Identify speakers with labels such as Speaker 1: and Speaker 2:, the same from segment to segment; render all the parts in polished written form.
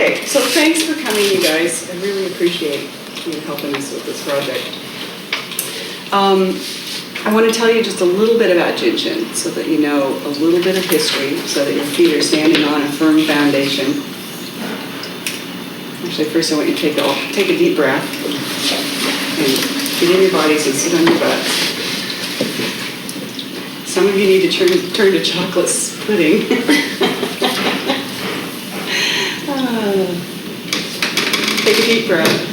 Speaker 1: Okay, so thanks for coming, you guys. I really appreciate you helping us with this project. I want to tell you just a little bit about Jin Shin so that you know a little bit of history, so that your feet are standing on a firm foundation. Actually, first I want you to take a deep breath and get in your bodies and sit on your butts. Some of you need to turn to chocolate pudding. Take a deep breath.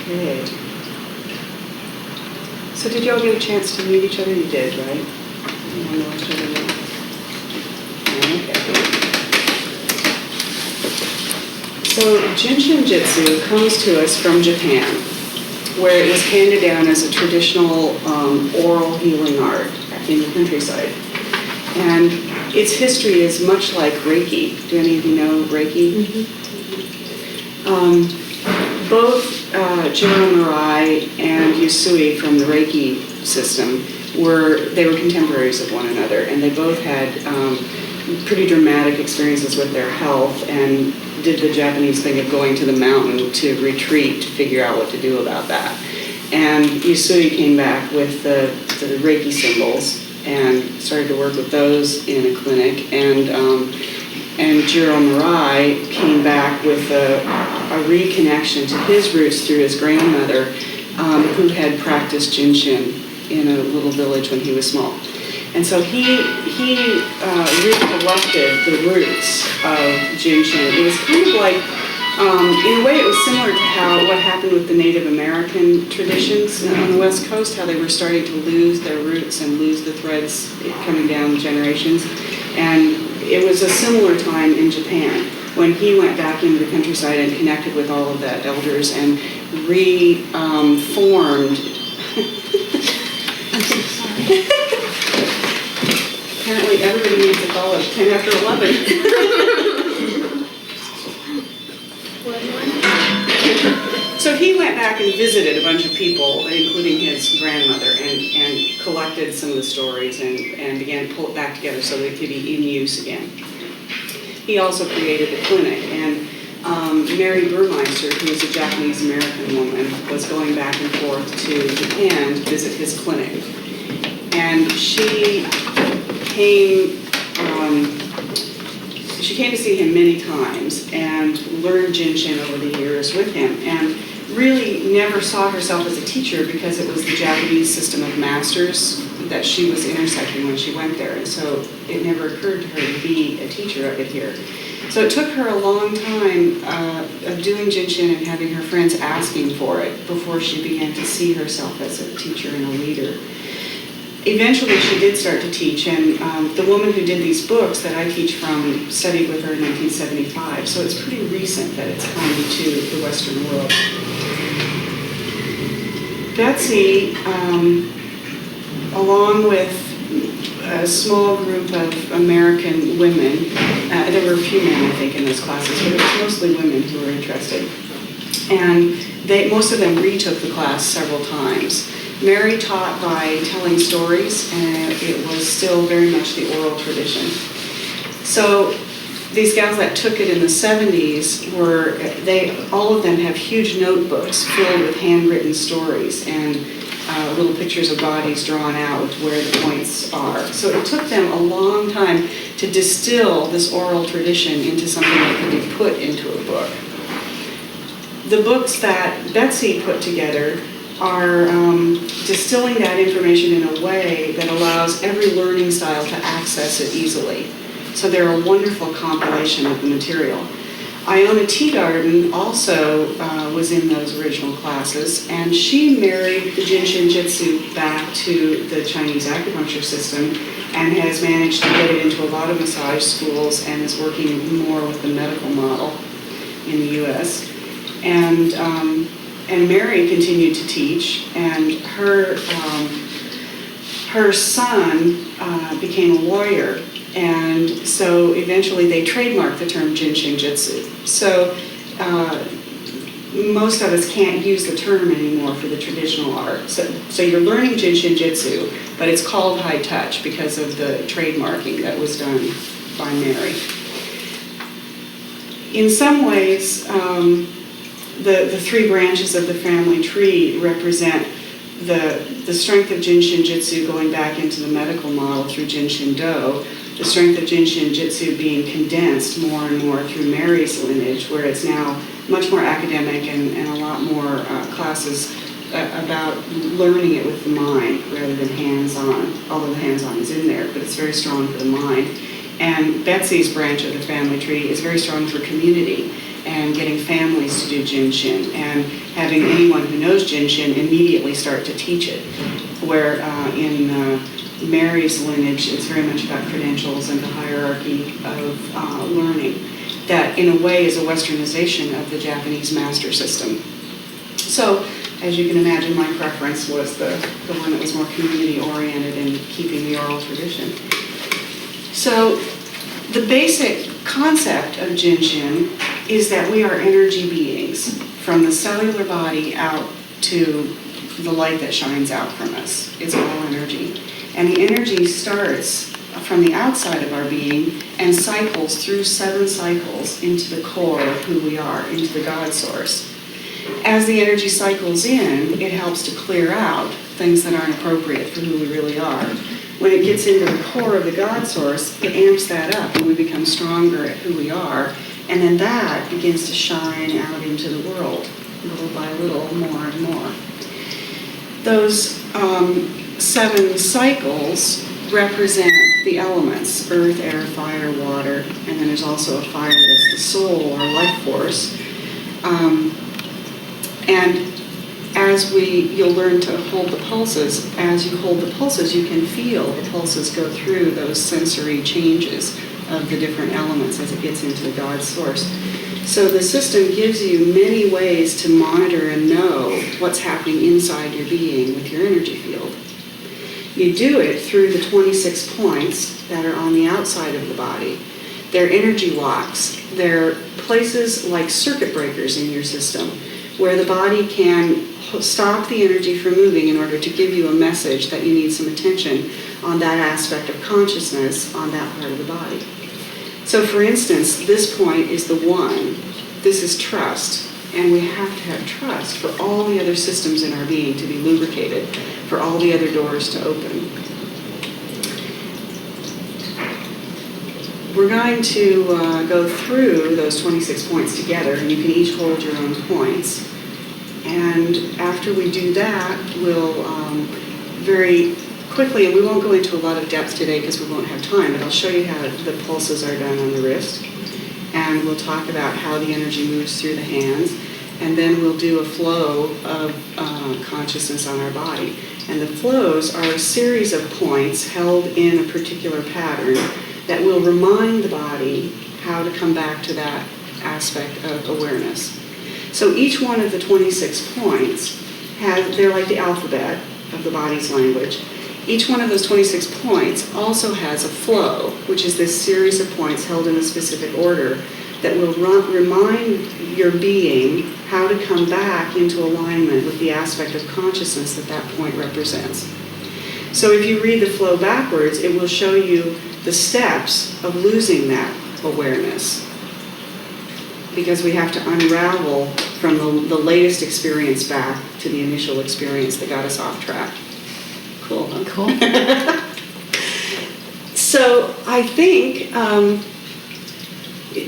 Speaker 1: Okay. So did y'all get a chance to meet each other? You did, right? You all know each other now? Okay. So Jin Shin Jyutsu comes to us from Japan, where it was handed down as a traditional oral healing art in the countryside. And its history is much like Reiki. Do any of you know Reiki? Mm-hmm. Both Jiro Murai and Usui from the Reiki system were contemporaries of one another, and they both had pretty dramatic experiences with their health and did the Japanese thing of going to the mountain to retreat to figure out what to do about that. And Usui came back with the Reiki symbols and started to work with those in a clinic, and Jiro Murai came back with a reconnection to his roots through his grandmother, who had practiced Jin Shin in a little village when he was small. And so he recollected the roots of Jin Shin. It was kind of like, in a way, it was similar to what happened with the Native American traditions on the West Coast, how they were starting to lose their roots and lose the threads coming down generations. And it was a similar time in Japan when he went back into the countryside and connected with all of the elders and reformed. I'm so sorry. Apparently everybody needs to call at 10 after 11. So he went back and visited a bunch of people, including his grandmother, and collected some of the stories and began to pull it back together so they could be in use again. He also created a clinic, and Mary Burmeister, who is a Japanese-American woman, was going back and forth to Japan to visit his clinic. And she came to see him many times and learned Jin Shin over the years with him, and really never saw herself as a teacher because it was the Japanese system of masters that she was intersecting when she went there, and so it never occurred to her to be a teacher of it here. So it took her a long time of doing Jin Shin and having her friends asking for it before she began to see herself as a teacher and a leader. Eventually she did start to teach, and the woman who did these books that I teach from studied with her in 1975, so it's pretty recent that it's come to the Western world. Betsy, along with a small group of American women, there were a few men, I think, in those classes, but it was mostly women who were interested. And most of them retook the class several times. Mary taught by telling stories, and it was still very much the oral tradition. So these gals that took it in the 70s all of them have huge notebooks filled with handwritten stories and little pictures of bodies drawn out with where the points are. So it took them a long time to distill this oral tradition into something that could be put into a book. The books that Betsy put together are distilling that information in a way that allows every learning style to access it easily. So they're a wonderful compilation of the material. Iona Teagarden also was in those original classes, and she married the Jin Shin Jyutsu back to the Chinese acupuncture system and has managed to get it into a lot of massage schools and is working more with the medical model in the U.S. And Mary continued to teach, and her son became a lawyer. And so eventually they trademarked the term Jin Shin Jyutsu. So most of us can't use the term anymore for the traditional art. So you're learning Jin Shin Jyutsu, but it's called high touch because of the trademarking that was done by Mary. In some ways, the three branches of the family tree represent the strength of Jin Shin Jyutsu going back into the medical model through Jin Shin Do, the strength of Jin Shin Jyutsu being condensed more and more through Mary's lineage, where it's now much more academic and a lot more classes about learning it with the mind rather than hands-on, although the hands-on is in there, but it's very strong for the mind. And Betsy's branch of the family tree is very strong for community and getting families to do Jin Shin and having anyone who knows Jin Shin immediately start to teach it, where in Mary's lineage, it's very much about credentials and the hierarchy of learning. That, in a way, is a westernization of the Japanese master system. So, as you can imagine, my preference was the one that was more community-oriented and keeping the oral tradition. So, the basic concept of Jin Shin is that we are energy beings, from the cellular body out to the light that shines out from us. It's all energy. And the energy starts from the outside of our being and cycles through 7 cycles into the core of who we are, into the God source. As the energy cycles in, it helps to clear out things that aren't appropriate for who we really are. When it gets into the core of the God source, it amps that up and we become stronger at who we are. And then that begins to shine out into the world, little by little, more and more. Those 7 cycles represent the elements: earth, air, fire, water, and then there's also a fire that's the soul or life force. And as you'll learn to hold the pulses. As you hold the pulses, you can feel the pulses go through those sensory changes of the different elements as it gets into the God source. So the system gives you many ways to monitor and know what's happening inside your being with your energy field. You do it through the 26 points that are on the outside of the body. They're energy locks. They're places like circuit breakers in your system where the body can stop the energy from moving in order to give you a message that you need some attention on that aspect of consciousness on that part of the body. So for instance, this point is the 1. This is trust. And we have to have trust for all the other systems in our being to be lubricated, for all the other doors to open. We're going to go through those 26 points together, and you can each hold your own points. And after we do that, we'll very quickly, and we won't go into a lot of depth today because we won't have time, but I'll show you how the pulses are done on the wrist. And we'll talk about how the energy moves through the hands. And then we'll do a flow of consciousness on our body. And the flows are a series of points held in a particular pattern that will remind the body how to come back to that aspect of awareness. So each one of the 26 points they're like the alphabet of the body's language. Each one of those 26 points also has a flow, which is this series of points held in a specific order that will remind your being how to come back into alignment with the aspect of consciousness that point represents. So if you read the flow backwards, it will show you the steps of losing that awareness, because we have to unravel from the latest experience back to the initial experience that got us off track. Cool, huh?
Speaker 2: Cool.
Speaker 1: So I think,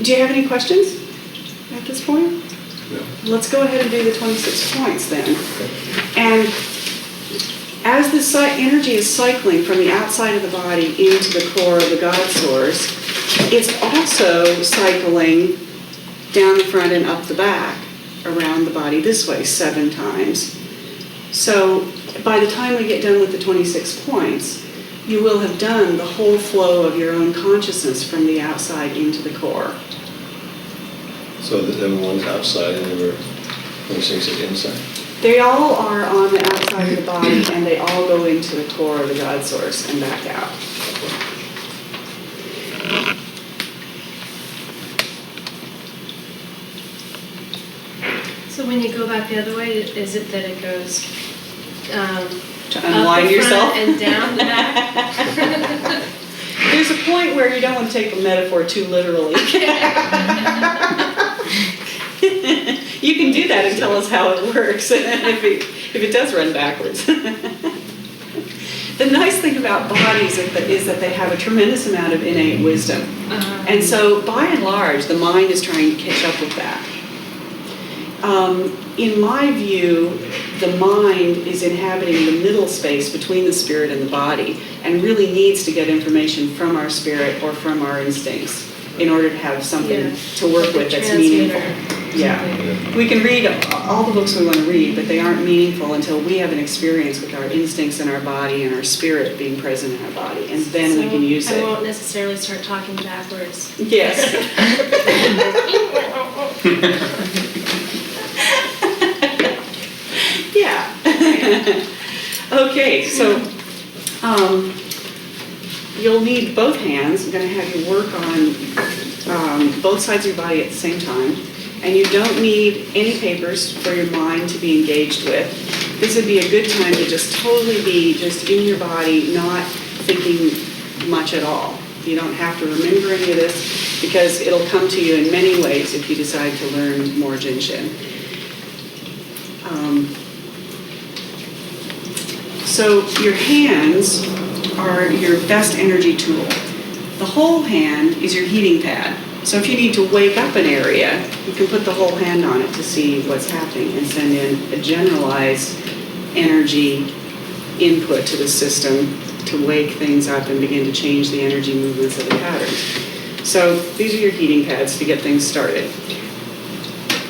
Speaker 1: do you have any questions at this point?
Speaker 3: No.
Speaker 1: Let's go ahead and do the 26 points then. And as the energy is cycling from the outside of the body into the core of the God source, it's also cycling down the front and up the back, around the body this way 7 times. So by the time we get done with the 26 points, you will have done the whole flow of your own consciousness from the outside into the core.
Speaker 2: So that everyone's outside and there were 26 is inside?
Speaker 1: They all are on the outside of the body, and they all go into the core of the God Source and back out.
Speaker 3: So when you go back the other way, is it that it goes
Speaker 1: To unwind
Speaker 3: up the
Speaker 1: yourself?
Speaker 3: front and down the back?
Speaker 1: There's a point where you don't want to take the metaphor too literally. You can do that and tell us how it works if it does run backwards. The nice thing about bodies is that they have a tremendous amount of innate wisdom. And so by and large, the mind is trying to catch up with that. In my view, the mind is inhabiting the middle space between the spirit and the body and really needs to get information from our spirit or from our instincts in order to have something to work with that's meaningful. Yeah. We can read all the books we want to read, but they aren't meaningful until we have an experience with our instincts in our body and our spirit being present in our body, and then we can use it.
Speaker 3: I won't necessarily start talking backwards.
Speaker 1: Yes. Yeah. Okay, so you'll need both hands. I'm going to have you work on both sides of your body at the same time. And you don't need any papers for your mind to be engaged with. This would be a good time to just totally be just in your body, not thinking much at all. You don't have to remember any of this because it'll come to you in many ways if you decide to learn more Jin Shin. So your hands are your best energy tool. The whole hand is your heating pad. So if you need to wake up an area, you can put the whole hand on it to see what's happening and send in a generalized energy input to the system to wake things up and begin to change the energy movements of the patterns. So these are your heating pads to get things started.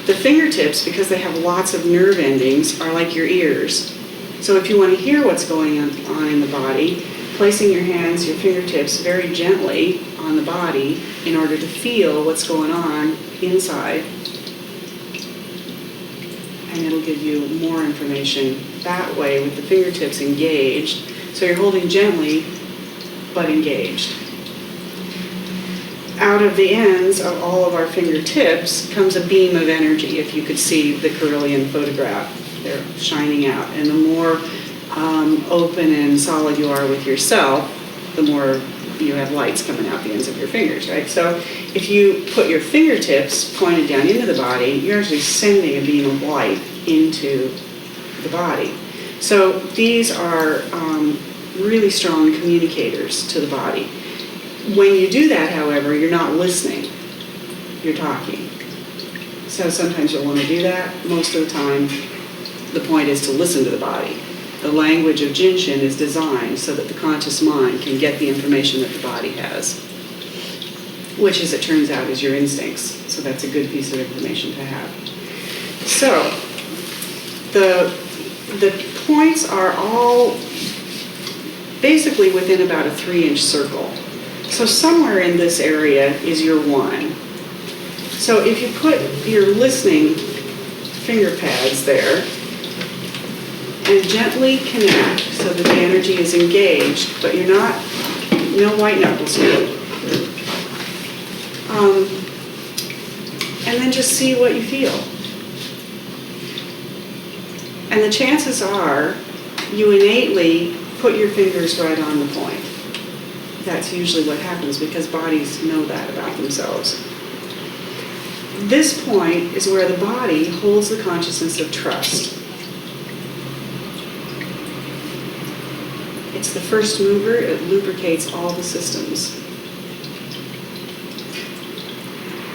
Speaker 1: The fingertips, because they have lots of nerve endings, are like your ears. So if you want to hear what's going on in the body, placing your hands, your fingertips very gently on the body in order to feel what's going on inside. And it'll give you more information that way with the fingertips engaged. So you're holding gently, but engaged. Out of the ends of all of our fingertips comes a beam of energy, if you could see the Carillion photograph. They're shining out. And the more open and solid you are with yourself, the more you have lights coming out the ends of your fingers, right? So if you put your fingertips pointed down into the body, you're actually sending a beam of light into the body. So these are really strong communicators to the body. When you do that, however, you're not listening, you're talking. So sometimes you'll want to do that. Most of the time, the point is to listen to the body. The language of Jin Shin is designed so that the conscious mind can get the information that the body has, which, as it turns out, is your instincts. So that's a good piece of information to have. So the points are all basically within about a 3-inch circle. So somewhere in this area is your 1. So if you put your listening finger pads there, and gently connect so that the energy is engaged, but you're not, no white knuckles here. And then just see what you feel. And the chances are you innately put your fingers right on the point. That's usually what happens because bodies know that about themselves. This point is where the body holds the consciousness of trust. It's the first mover. It lubricates all the systems.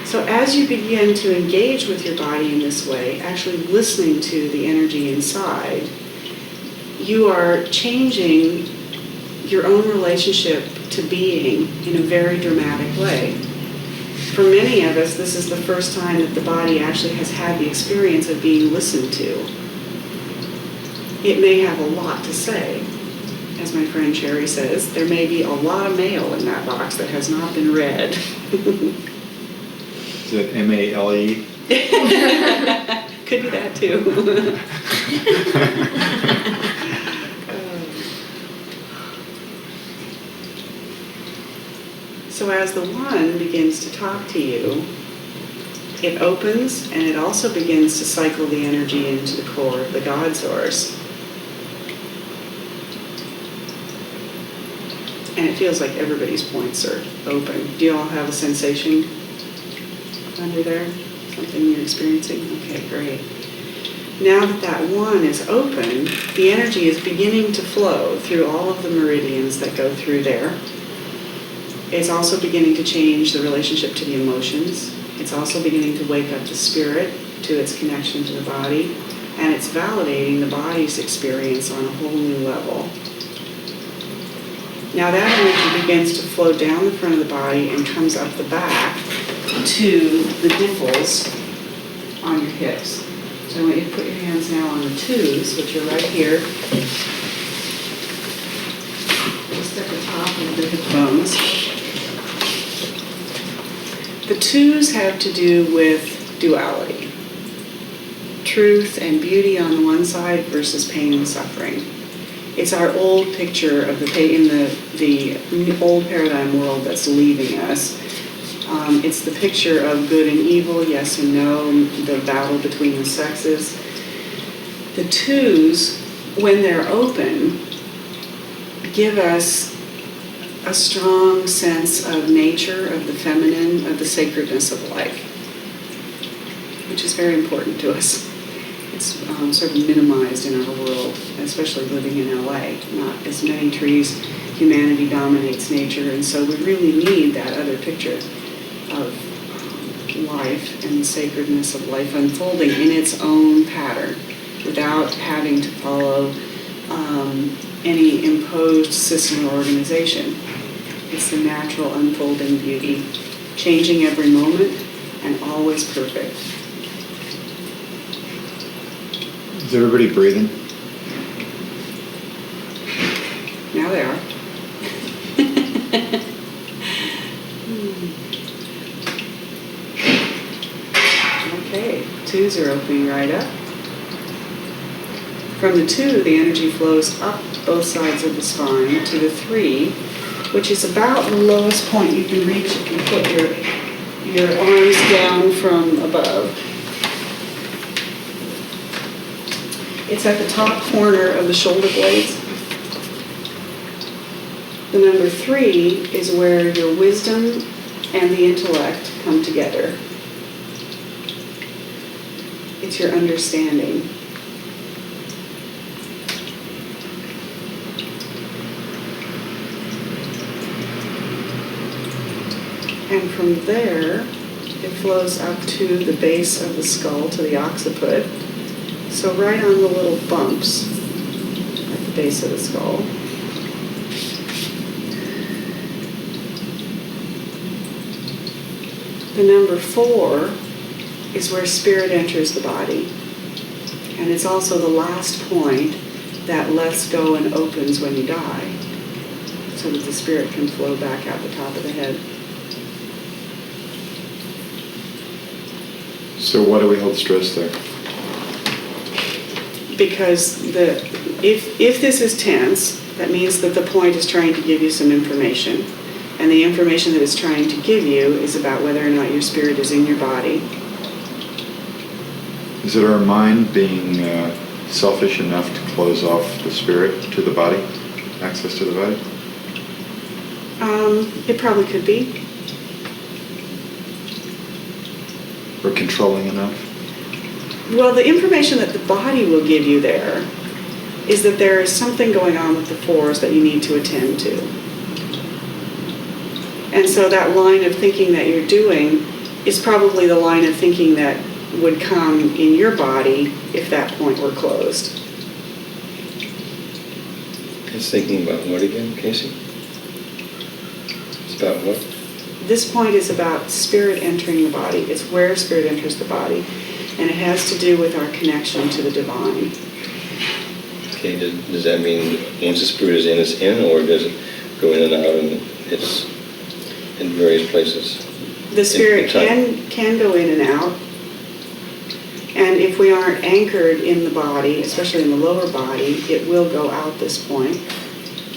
Speaker 1: So as you begin to engage with your body in this way, actually listening to the energy inside, you are changing your own relationship to being in a very dramatic way. For many of us, this is the first time that the body actually has had the experience of being listened to. It may have a lot to say. As my friend Sherry says, there may be a lot of mail in that box that has not been read.
Speaker 4: Is it M-A-L-E?
Speaker 1: Could be that too. So as the one begins to talk to you, it opens and it also begins to cycle the energy into the core of the God source. And it feels like everybody's points are open. Do you all have a sensation under there? Something you're experiencing? Okay, great. Now that that one is open, the energy is beginning to flow through all of the meridians that go through there. It's also beginning to change the relationship to the emotions. It's also beginning to wake up the spirit to its connection to the body. And it's validating the body's experience on a whole new level. Now that energy begins to flow down the front of the body and comes up the back to the dimples on your hips. So I want you to put your hands now on the twos, which are right here, just at the top of the hip bones. The twos have to do with duality. Truth and beauty on the one side versus pain and suffering. It's our old picture of the old paradigm world that's leaving us. It's the picture of good and evil, yes and no, the battle between the sexes. The twos, when they're open, give us a strong sense of nature, of the feminine, of the sacredness of life, which is very important to us. It's sort of minimized in our world, especially living in LA. Not as many trees, humanity dominates nature, and so we really need that other picture of life and the sacredness of life unfolding in its own pattern without having to follow any imposed system or organization. It's the natural unfolding beauty, changing every moment and always perfect.
Speaker 4: Is everybody breathing?
Speaker 1: Now they are. Okay, twos are opening right up. From the two, the energy flows up both sides of the spine to the three, which is about the lowest point you can reach if you put your arms down from above. It's at the top corner of the shoulder blades. The number three is where your wisdom and the intellect come together. It's your understanding. And from there, it flows up to the base of the skull, to the occiput. So right on the little bumps at the base of the skull. The number four is where spirit enters the body. And it's also the last point that lets go and opens when you die, so that the spirit can flow back out the top of the head.
Speaker 4: So why do we hold stress there?
Speaker 1: Because if this is tense, that means that the point is trying to give you some information. And the information that it's trying to give you is about whether or not your spirit is in your body.
Speaker 4: Is it our mind being selfish enough to close off the spirit to the body, access to the body?
Speaker 1: It probably could be.
Speaker 4: Or controlling enough?
Speaker 1: Well, the information that the body will give you there is that there is something going on with the fours that you need to attend to. And so that line of thinking that you're doing is probably the line of thinking that would come in your body if that point were closed.
Speaker 2: It's thinking about what again, Casey? It's about what?
Speaker 1: This point is about spirit entering the body. It's where spirit enters the body. And it has to do with our connection to the divine.
Speaker 2: Okay, does that mean once the spirit is in, it's in, or does it go in and out and it's in various places?
Speaker 1: The spirit can go in and out. And if we aren't anchored in the body, especially in the lower body, it will go out this point.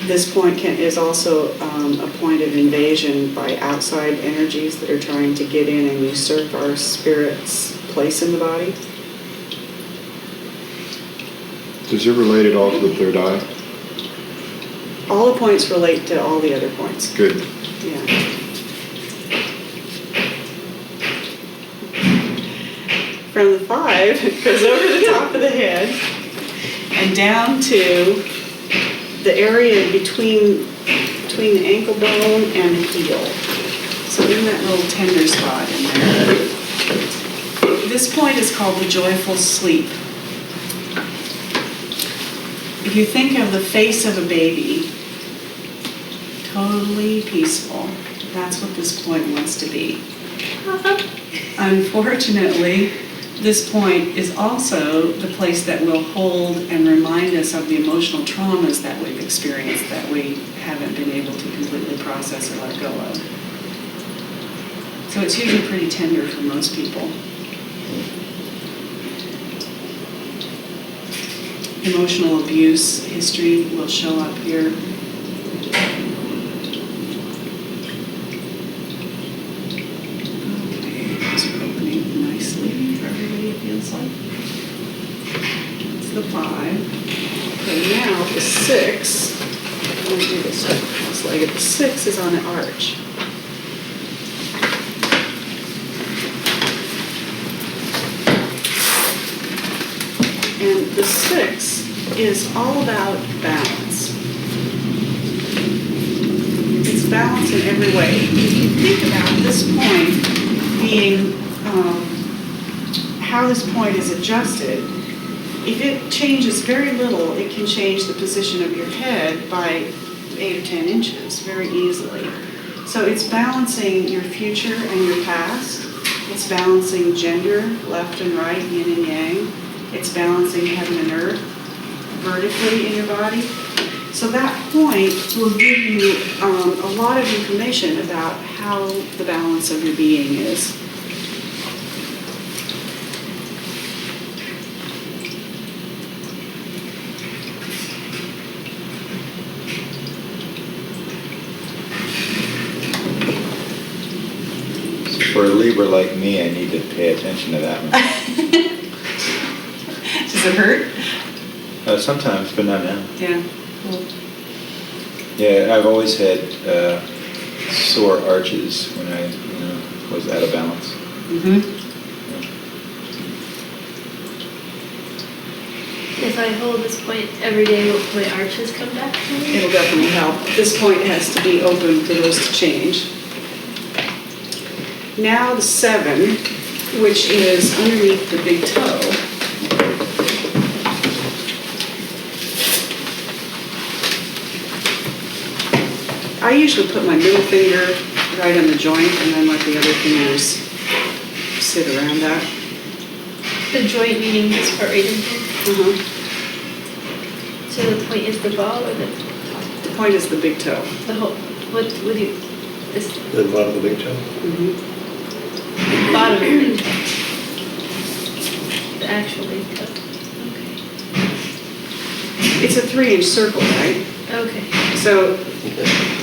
Speaker 1: This point is also a point of invasion by outside energies that are trying to get in and usurp our spirit's place in the body.
Speaker 4: Does it relate at all to the third eye?
Speaker 1: All the points relate to all the other points.
Speaker 4: Good.
Speaker 1: Yeah. From the 5, it goes over the top of the head and down to the area between the ankle bone and the heel. So in that little tender spot in there. This point is called the joyful sleep. If you think of the face of a baby, totally peaceful, that's what this point wants to be. Unfortunately, this point is also the place that will hold and remind us of the emotional traumas that we've experienced that we haven't been able to completely process or let go of. So it's usually pretty tender for most people. Emotional abuse history will show up here. Okay, those are opening nicely for everybody, it feels like. That's the 5. Okay, now the 6. I'm going to do this cross-legged. The 6 is on an arch. And the 6 is all about balance. It's balance in every way. If you think about this point being, how this point is adjusted, if it changes very little, it can change the position of your head by 8 or 10 inches very easily. So it's balancing your future and your past. It's balancing gender, left and right, yin and yang. It's balancing heaven and earth vertically in your body. So that point will give you a lot of information about how the balance of your being is.
Speaker 5: For a Libra like me, I need to pay attention to that one.
Speaker 1: Does it hurt?
Speaker 5: Sometimes, but not now.
Speaker 1: Yeah. Cool.
Speaker 5: Yeah, I've always had sore arches when I was out of balance.
Speaker 1: Mm-hmm.
Speaker 3: If I hold this point every day, will my arches come back to me?
Speaker 1: It'll definitely help. This point has to be open for those to change. Now the 7, which is underneath the big toe. I usually put my middle finger right on the joint and then let the other fingers sit around that.
Speaker 3: The joint meaning this part right in here?
Speaker 1: Uh-huh.
Speaker 3: So the point is the ball or the
Speaker 1: The point is the big toe.
Speaker 3: whole, what do you, this
Speaker 2: The bottom of the big toe?
Speaker 1: Mm-hmm.
Speaker 3: bottom of the big toe? The actual big toe?
Speaker 1: It's a 3-inch circle, right?
Speaker 3: Okay, okay,
Speaker 1: So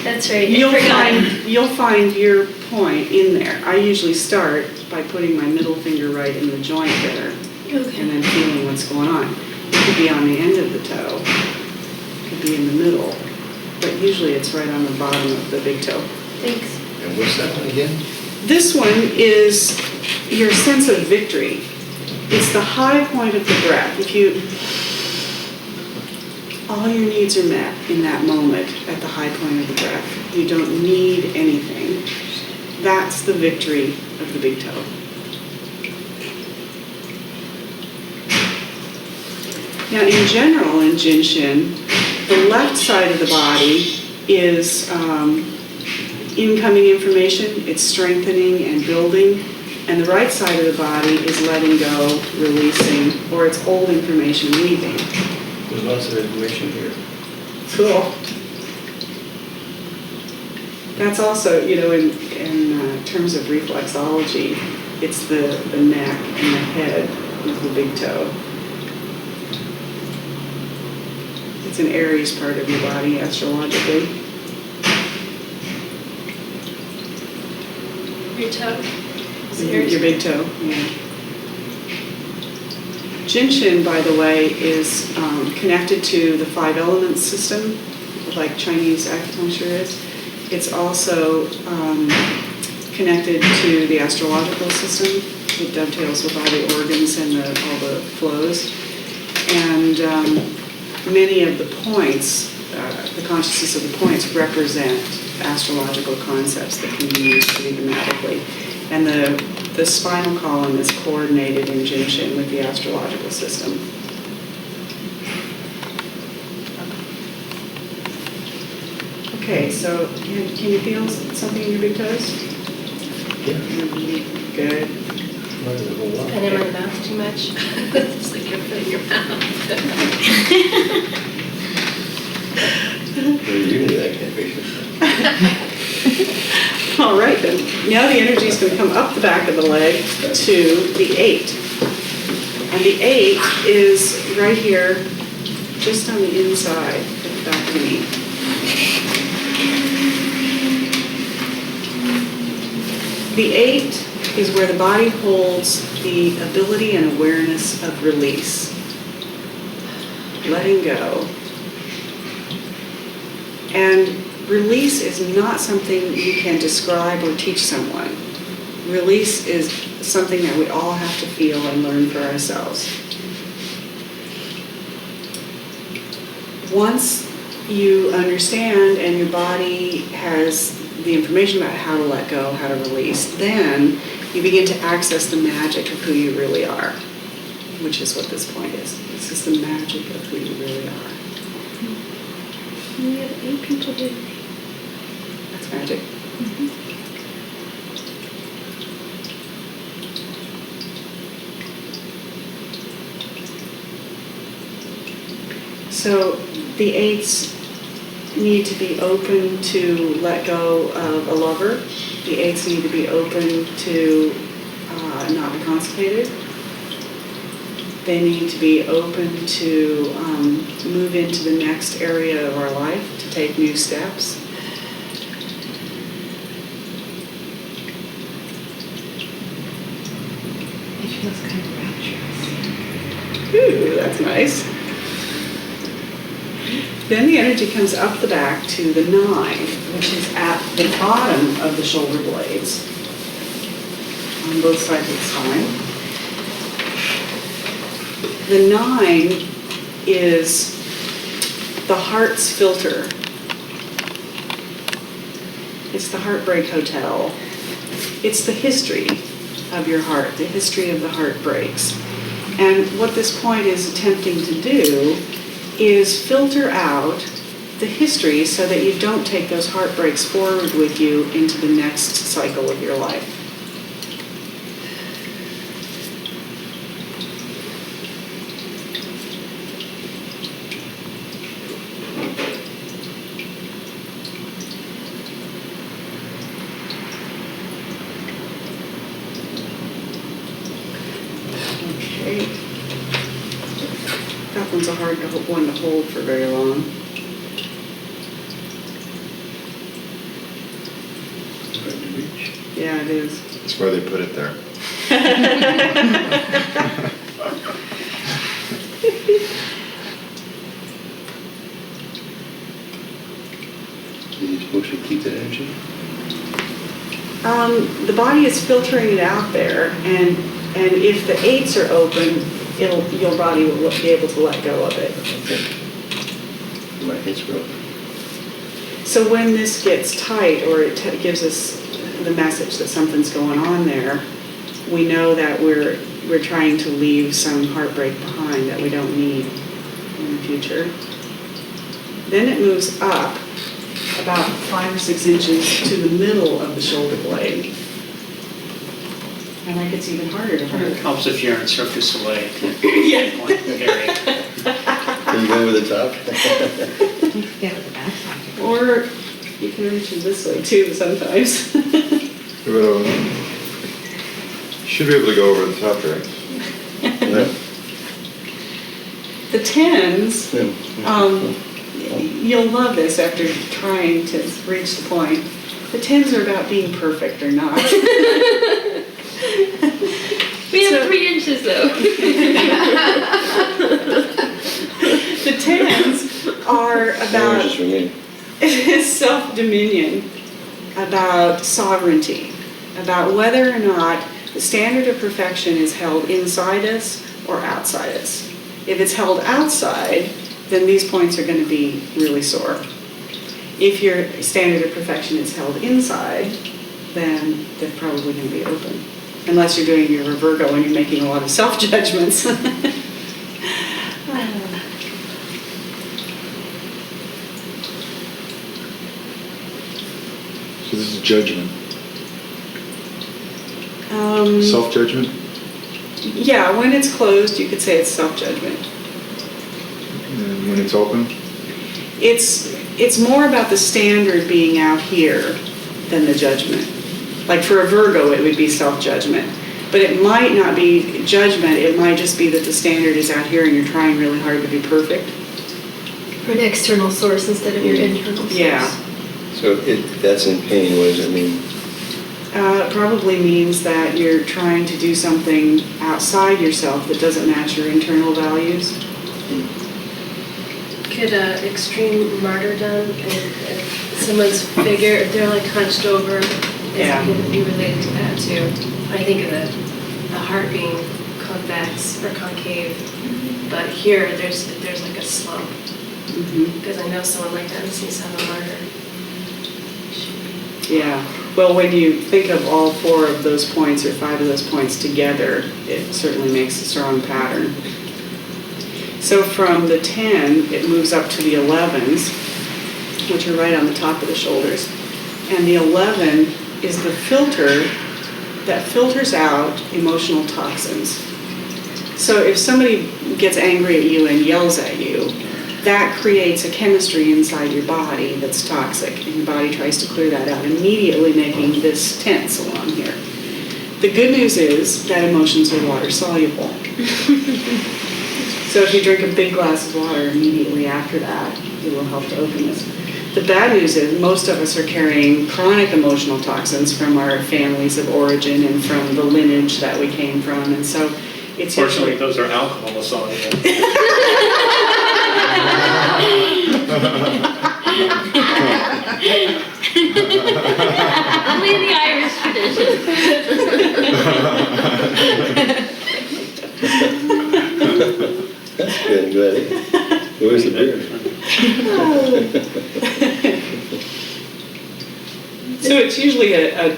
Speaker 3: that's right, I
Speaker 1: you'll
Speaker 3: forgot.
Speaker 1: find your point in there. I usually start by putting my middle finger right in the joint there and
Speaker 3: Okay,
Speaker 1: then feeling what's going on. It could be on the end of the toe, it could be in the middle, but usually it's right on the bottom of the big toe.
Speaker 3: thanks.
Speaker 2: And what's that one again?
Speaker 1: This one is your sense of victory. It's the high point of the breath. All your needs are met in that moment at the high point of the breath. You don't need anything. That's the victory of the big toe. Now, in general, in Jin Shin, the left side of the body is incoming information, it's strengthening and building. And the right side of the body is letting go, releasing, or it's old information leaving.
Speaker 2: There's lots of information here.
Speaker 1: Cool. That's also, in terms of reflexology, it's the neck and the head with the big toe. It's an Aries part of your body astrologically.
Speaker 3: Your toe.
Speaker 1: Your big toe, yeah. Jin Shin, by the way, is connected to the 5 elements system, like Chinese acupuncture is. It's also connected to the astrological system. It dovetails with all the organs and all the flows. And many of the points, the consciousness of the points represent astrological concepts that can be used pretty dramatically. And the spinal column is coordinated in Jin Shin with the astrological system. Okay, so can you feel something in your big toes?
Speaker 2: Yeah.
Speaker 1: Good.
Speaker 2: Not a whole lot.
Speaker 3: And in my mouth too much. It's like you're filling your mouth.
Speaker 2: You're doing that, can't be.
Speaker 1: All right then. Now the energy is going to come up the back of the leg to the 8. And the 8 is right here, just on the inside of the back of the knee. The 8 is where the body holds the ability and awareness of release. Letting go. And release is not something you can describe or teach someone. Release is something that we all have to feel and learn for ourselves. Once you understand and your body has the information about how to let go, how to release, then you begin to access the magic of who you really are, which is what this point is. This is the magic of who you really are.
Speaker 3: We have 8 people here.
Speaker 1: That's magic. So the 8s need to be open to let go of a lover. The 8s need to be open to not be constipated. They need to be open to move into the next area of our life, to take new steps.
Speaker 6: It feels kind of rapturous.
Speaker 1: Ooh, that's nice. Then the energy comes up the back to the 9, which is at the bottom of the shoulder blades on both sides of the spine. The 9 is the heart's filter. It's the heartbreak hotel. It's the history of your heart, the history of the heartbreaks. And what this point is attempting to do is filter out the history so that you don't take those heartbreaks forward with you into the next cycle of your life. Okay. That one's a hard one to hold for very long.
Speaker 2: Hard to reach.
Speaker 1: Yeah, it is.
Speaker 4: That's why they put it there.
Speaker 2: Are you supposed to keep that energy?
Speaker 1: The body is filtering it out there, and if the 8s are open, your body will be able to let go of it.
Speaker 2: Okay. My head's broken.
Speaker 1: So when this gets tight, or it gives us the message that something's going on there, we know that we're trying to leave some heartbreak behind that we don't need in the future. Then it moves up about 5 or 6 inches to the middle of the shoulder blade. And that gets even harder to
Speaker 7: It
Speaker 1: hurt.
Speaker 7: helps if you're in Cirque du Soleil.
Speaker 1: Yeah.
Speaker 7: Point area.
Speaker 2: Can you go over the top?
Speaker 6: Yeah, with the backside.
Speaker 1: Or you can reach it this way too sometimes.
Speaker 4: But, you should be able to go over the top, right?
Speaker 2: No.
Speaker 1: The 10s,
Speaker 2: No.
Speaker 1: you'll love this after trying to reach the point. The 10s are about being perfect or not.
Speaker 3: We have
Speaker 1: So-
Speaker 3: 3 inches though.
Speaker 1: The 10s are
Speaker 2: No,
Speaker 1: about
Speaker 2: just for me.
Speaker 1: self-dominion, about sovereignty, about whether or not the standard of perfection is held inside us or outside us. If it's held outside, then these points are going to be really sore. If your standard of perfection is held inside, then they're probably going to be open. Unless you're doing your Virgo and you're making a lot of self-judgments.
Speaker 4: So this is judgment.
Speaker 1: Um,
Speaker 4: Self-judgment?
Speaker 1: Yeah, when it's closed, you could say it's self-judgment.
Speaker 4: And when it's open?
Speaker 1: It's more about the standard being out here than the judgment. Like for a Virgo, it would be self-judgment. But it might not be judgment, it might just be that the standard is out here and you're trying really hard to be perfect.
Speaker 3: For an external source instead of your internal source.
Speaker 1: Yeah.
Speaker 2: So if that's in pain, what does it mean?
Speaker 1: It probably means that you're trying to do something outside yourself that doesn't match your internal values.
Speaker 3: Could extreme martyrdom, if someone's figure, if they're like hunched over,
Speaker 1: Yeah.
Speaker 3: could be related to that too. I think of the heart being convex or concave, but here there's like a slump.
Speaker 1: Mhm.
Speaker 3: Because I know someone like that and sees have a martyr.
Speaker 1: Yeah. Well, when you think of all 4 of those points or 5 of those points together, it certainly makes a strong pattern. So from the 10, it moves up to the 11s, which are right on the top of the shoulders. And the 11 is the filter that filters out emotional toxins. So if somebody gets angry at you and yells at you, that creates a chemistry inside your body that's toxic, and your body tries to clear that out, immediately making this tense along here. The good news is that emotions are water soluble. So if you drink a big glass of water immediately after that, it will help to open this. The bad news is most of us are carrying chronic emotional toxins from our families of origin and from the lineage that we came from, and so it's
Speaker 7: Fortunately,
Speaker 1: usually...
Speaker 7: those are alcohol soluble.
Speaker 3: Only in the Irish tradition.
Speaker 2: That's good, good. Where's the beer?
Speaker 1: So it's usually a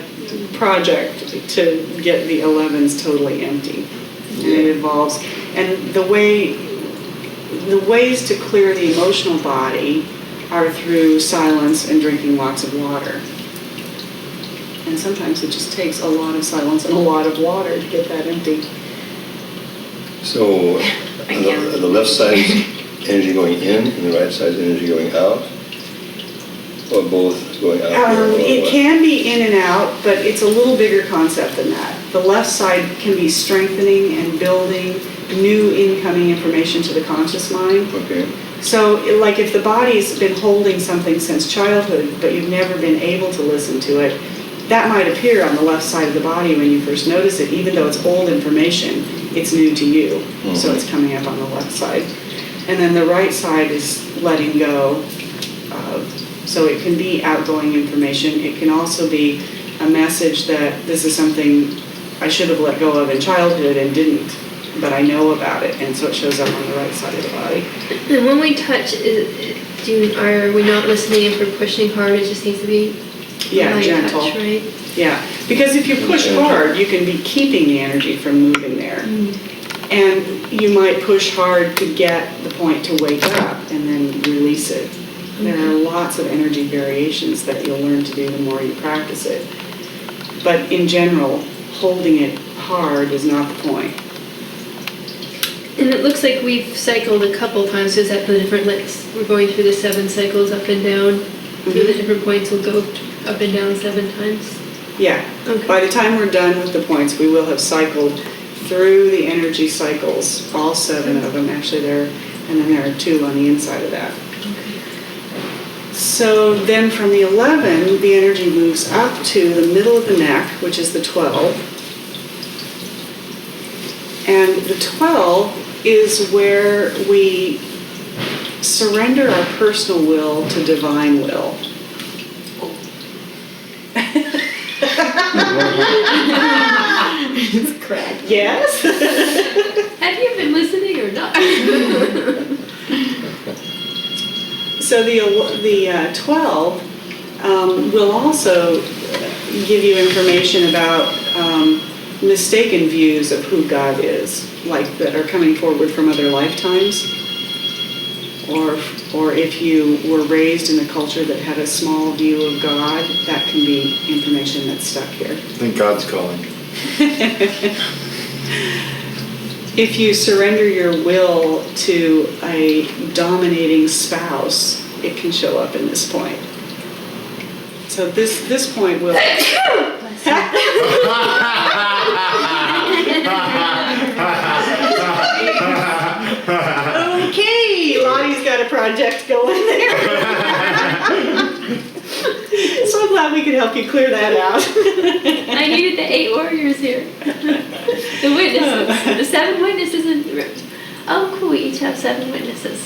Speaker 1: project to get the 11s totally empty. And it involves, and the ways to clear the emotional body are through silence and drinking lots of water. And sometimes it just takes a lot of silence and a lot of water to get that empty.
Speaker 2: So the left side's energy going in and the right side's energy going out? Or both going out? Or
Speaker 1: It
Speaker 2: what?
Speaker 1: can be in and out, but it's a little bigger concept than that. The left side can be strengthening and building new incoming information to the conscious mind.
Speaker 2: Okay.
Speaker 1: So, like if the body's been holding something since childhood, but you've never been able to listen to it, that might appear on the left side of the body when you first notice it, even though it's old information, it's new to you. So it's coming up on the left side. And then the right side is letting go. So it can be outgoing information. It can also be a message that this is something I should have let go of in childhood and didn't, but I know about it, and so it shows up on the right side of the body.
Speaker 3: And when we touch, are we not listening if we're pushing hard? It just needs to be
Speaker 1: Yeah,
Speaker 3: light
Speaker 1: gentle.
Speaker 3: touch, right?
Speaker 1: Yeah, because if you push hard, you can be keeping the energy from moving there. And you might push hard to get the point to wake up and then release it. There are lots of energy variations that you'll learn to do the more you practice it. But in general, holding it hard is not the point.
Speaker 8: And it looks like we've cycled a couple times, is at the different, we're going through the 7 cycles up and down. Through the different points, we'll go up and down 7 times.
Speaker 1: Yeah.
Speaker 8: Okay.
Speaker 1: By the time we're done with the points, we will have cycled through the energy cycles, all 7 of them. Actually, and then there are 2 on the inside of that. So then from the 11, the energy moves up to the middle of the neck, which is the 12. And the 12 is where we surrender our personal will to divine will. It's correct. Yes?
Speaker 8: Have you been listening or not?
Speaker 1: So the 12 will also give you information about mistaken views of who God is, like that are coming forward from other lifetimes, or if you were raised in a culture that had a small view of God, that can be information that's stuck here.
Speaker 4: I think God's calling.
Speaker 1: If you surrender your will to a dominating spouse, it can show up in this point. So this point will... Okay, Lottie's got a project going there. So glad we could help you clear that out.
Speaker 8: I needed the 8 warriors here. The witnesses. The 7 witnesses in the room. Oh, cool. We each have 7 witnesses.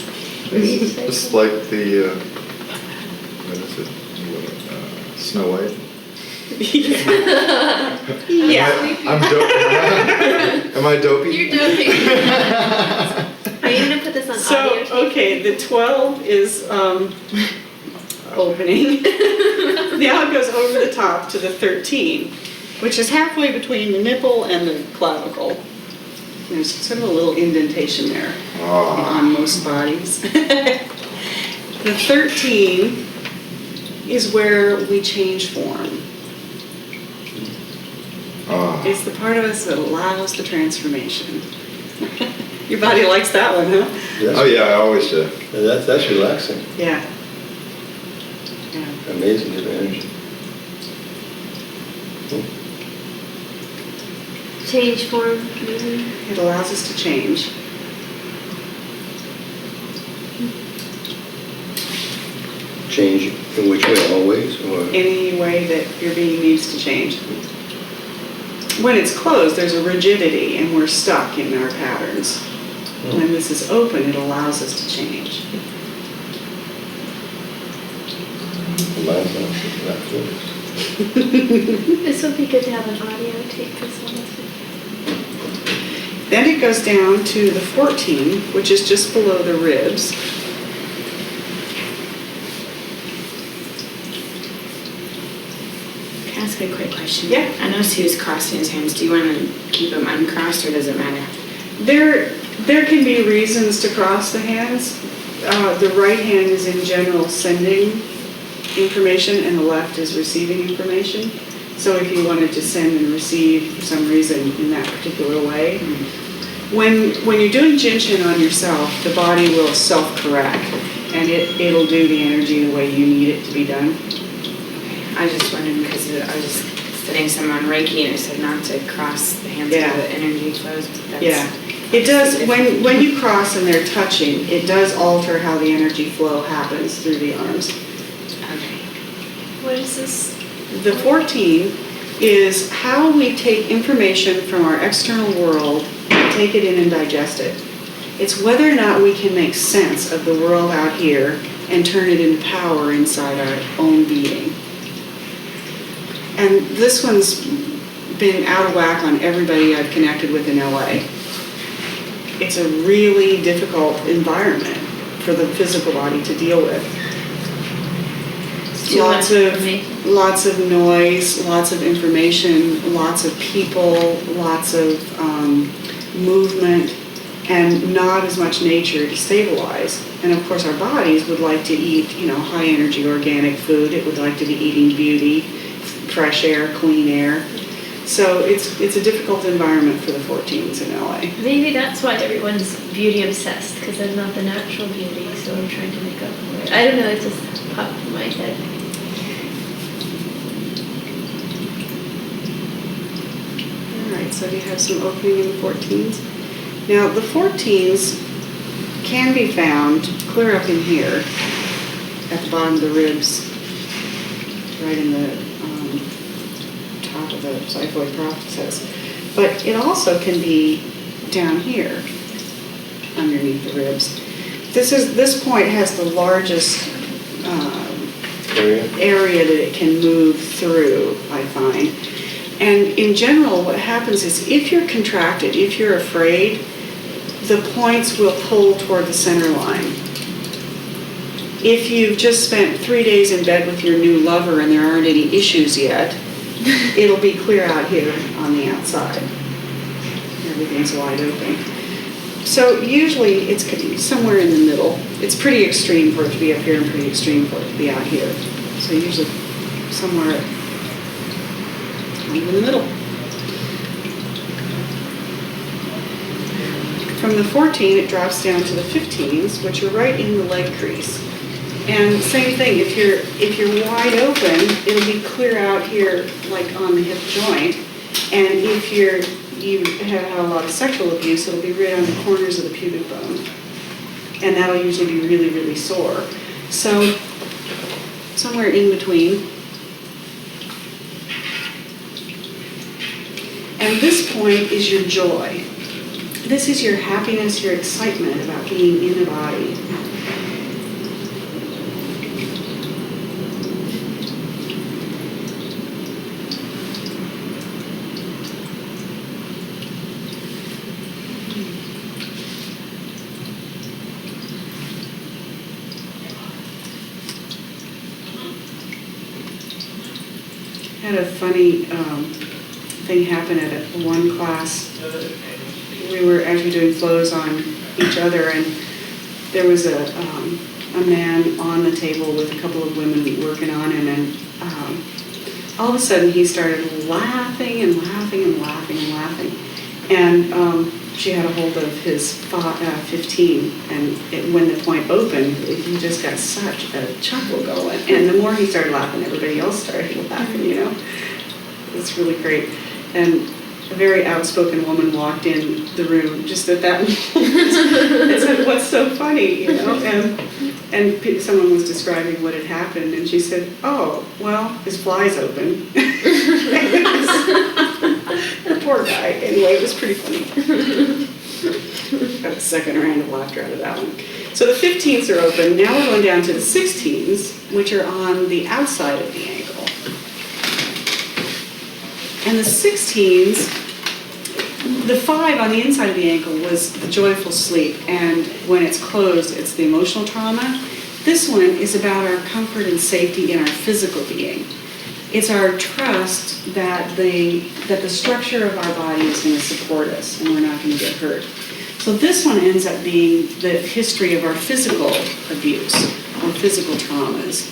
Speaker 4: It's like the, what is it? Snow White?
Speaker 1: Yeah.
Speaker 4: I'm dopey. Am I dopey?
Speaker 8: You're doping. Are you going to put this on audio?
Speaker 1: So, okay, the 12 is opening. Now it goes over the top to the 13, which is halfway between the nipple and the clavicle. There's sort of a little indentation there on most bodies. The 13 is where we change form. It's the part of us that allows the transformation. Your body likes that one, huh?
Speaker 4: Oh yeah, I always do.
Speaker 2: That's relaxing.
Speaker 1: Yeah. Yeah.
Speaker 2: Amazing good energy.
Speaker 8: Change form.
Speaker 1: It allows us to change.
Speaker 2: Change in which way? Always? Or?
Speaker 1: Any way that your being needs to change. When it's closed, there's a rigidity and we're stuck in our patterns. When this is open, it allows us to change.
Speaker 2: Mine's not closed.
Speaker 8: This would be good to have an audio tape this one.
Speaker 1: Then it goes down to the 14, which is just below the ribs.
Speaker 6: Can I ask a quick question?
Speaker 1: Yeah.
Speaker 6: I noticed he was crossing his hands. Do you want to keep them uncrossed or does it matter?
Speaker 1: There can be reasons to cross the hands. The right hand is in general sending information and the left is receiving information. So if you wanted to send and receive for some reason in that particular way, when you're doing Jin Shin on yourself, the body will self-correct and it'll do the energy the way you need it to be done.
Speaker 6: Okay. I was just wondering because I was just studying some on Reiki and it said not to cross the hands
Speaker 1: Yeah.
Speaker 6: where the energy flows. But that's,
Speaker 1: Yeah, it does, when you cross and they're touching, it does alter how the energy flow happens through the arms.
Speaker 6: Okay.
Speaker 3: What is this?
Speaker 1: The 14 is how we take information from our external world, take it in and digest it. It's whether or not we can make sense of the world out here and turn it into power inside our own being. And this one's been out of whack on everybody I've connected with in LA. It's a really difficult environment for the physical body to deal with. Lots of noise, lots of information, lots of people, lots of movement, and not as much nature to stabilize. And of course, our bodies would like to eat, high energy organic food. It would like to be eating beauty, fresh air, clean air. So it's a difficult environment for the 14s in LA.
Speaker 8: Maybe that's why everyone's beauty obsessed, because there's not the natural beauty, so I'm trying to make up for it. I don't know, it just popped in my head.
Speaker 1: All right, so you have some opening in the 14s. Now, the 14s can be found clear up in here at the bottom of the ribs, right in the top of the xiphoid process. But it also can be down here underneath the ribs. This point has the largest area that it can move through, I find. And in general, what happens is if you're contracted, if you're afraid, the points will pull toward the center line. If you've just spent 3 days in bed with your new lover and there aren't any issues yet, it'll be clear out here on the outside. Everything's wide open. So usually it's somewhere in the middle. It's pretty extreme for it to be up here and pretty extreme for it to be out here. So usually somewhere in the middle. From the 14, it drops down to the 15s, which are right in the leg crease. And same thing, if you're wide open, it'll be clear out here, like on the hip joint. And if you have had a lot of sexual abuse, it'll be right on the corners of the pubic bone. And that'll usually be really, really sore. So somewhere in between. And this point is your joy. This is your happiness, your excitement about being in a body. Had a funny thing happen at one class. We were actually doing flows on each other, and there was a man on the table with a couple of women working on him, and all of a sudden he started laughing and laughing and laughing and laughing. And she had a hold of his 15, and when the point opened, he just got such a chuckle going. And the more he started laughing, everybody else started laughing, It's really great. And a very outspoken woman walked in the room just at that moment and said, "What's so funny?" And someone was describing what had happened, and she said, "Oh, well, his fly's open." The poor guy. Anyway, it was pretty funny. Got a second round of laughter out of that one. So the 15s are open. Now we're going down to the 16s, which are on the outside of the ankle. And the 16s, the 5 on the inside of the ankle was the joyful sleep, and when it's closed, it's the emotional trauma. This one is about our comfort and safety in our physical being. It's our trust that the structure of our body is going to support us and we're not going to get hurt. So this one ends up being the history of our physical abuse or physical traumas.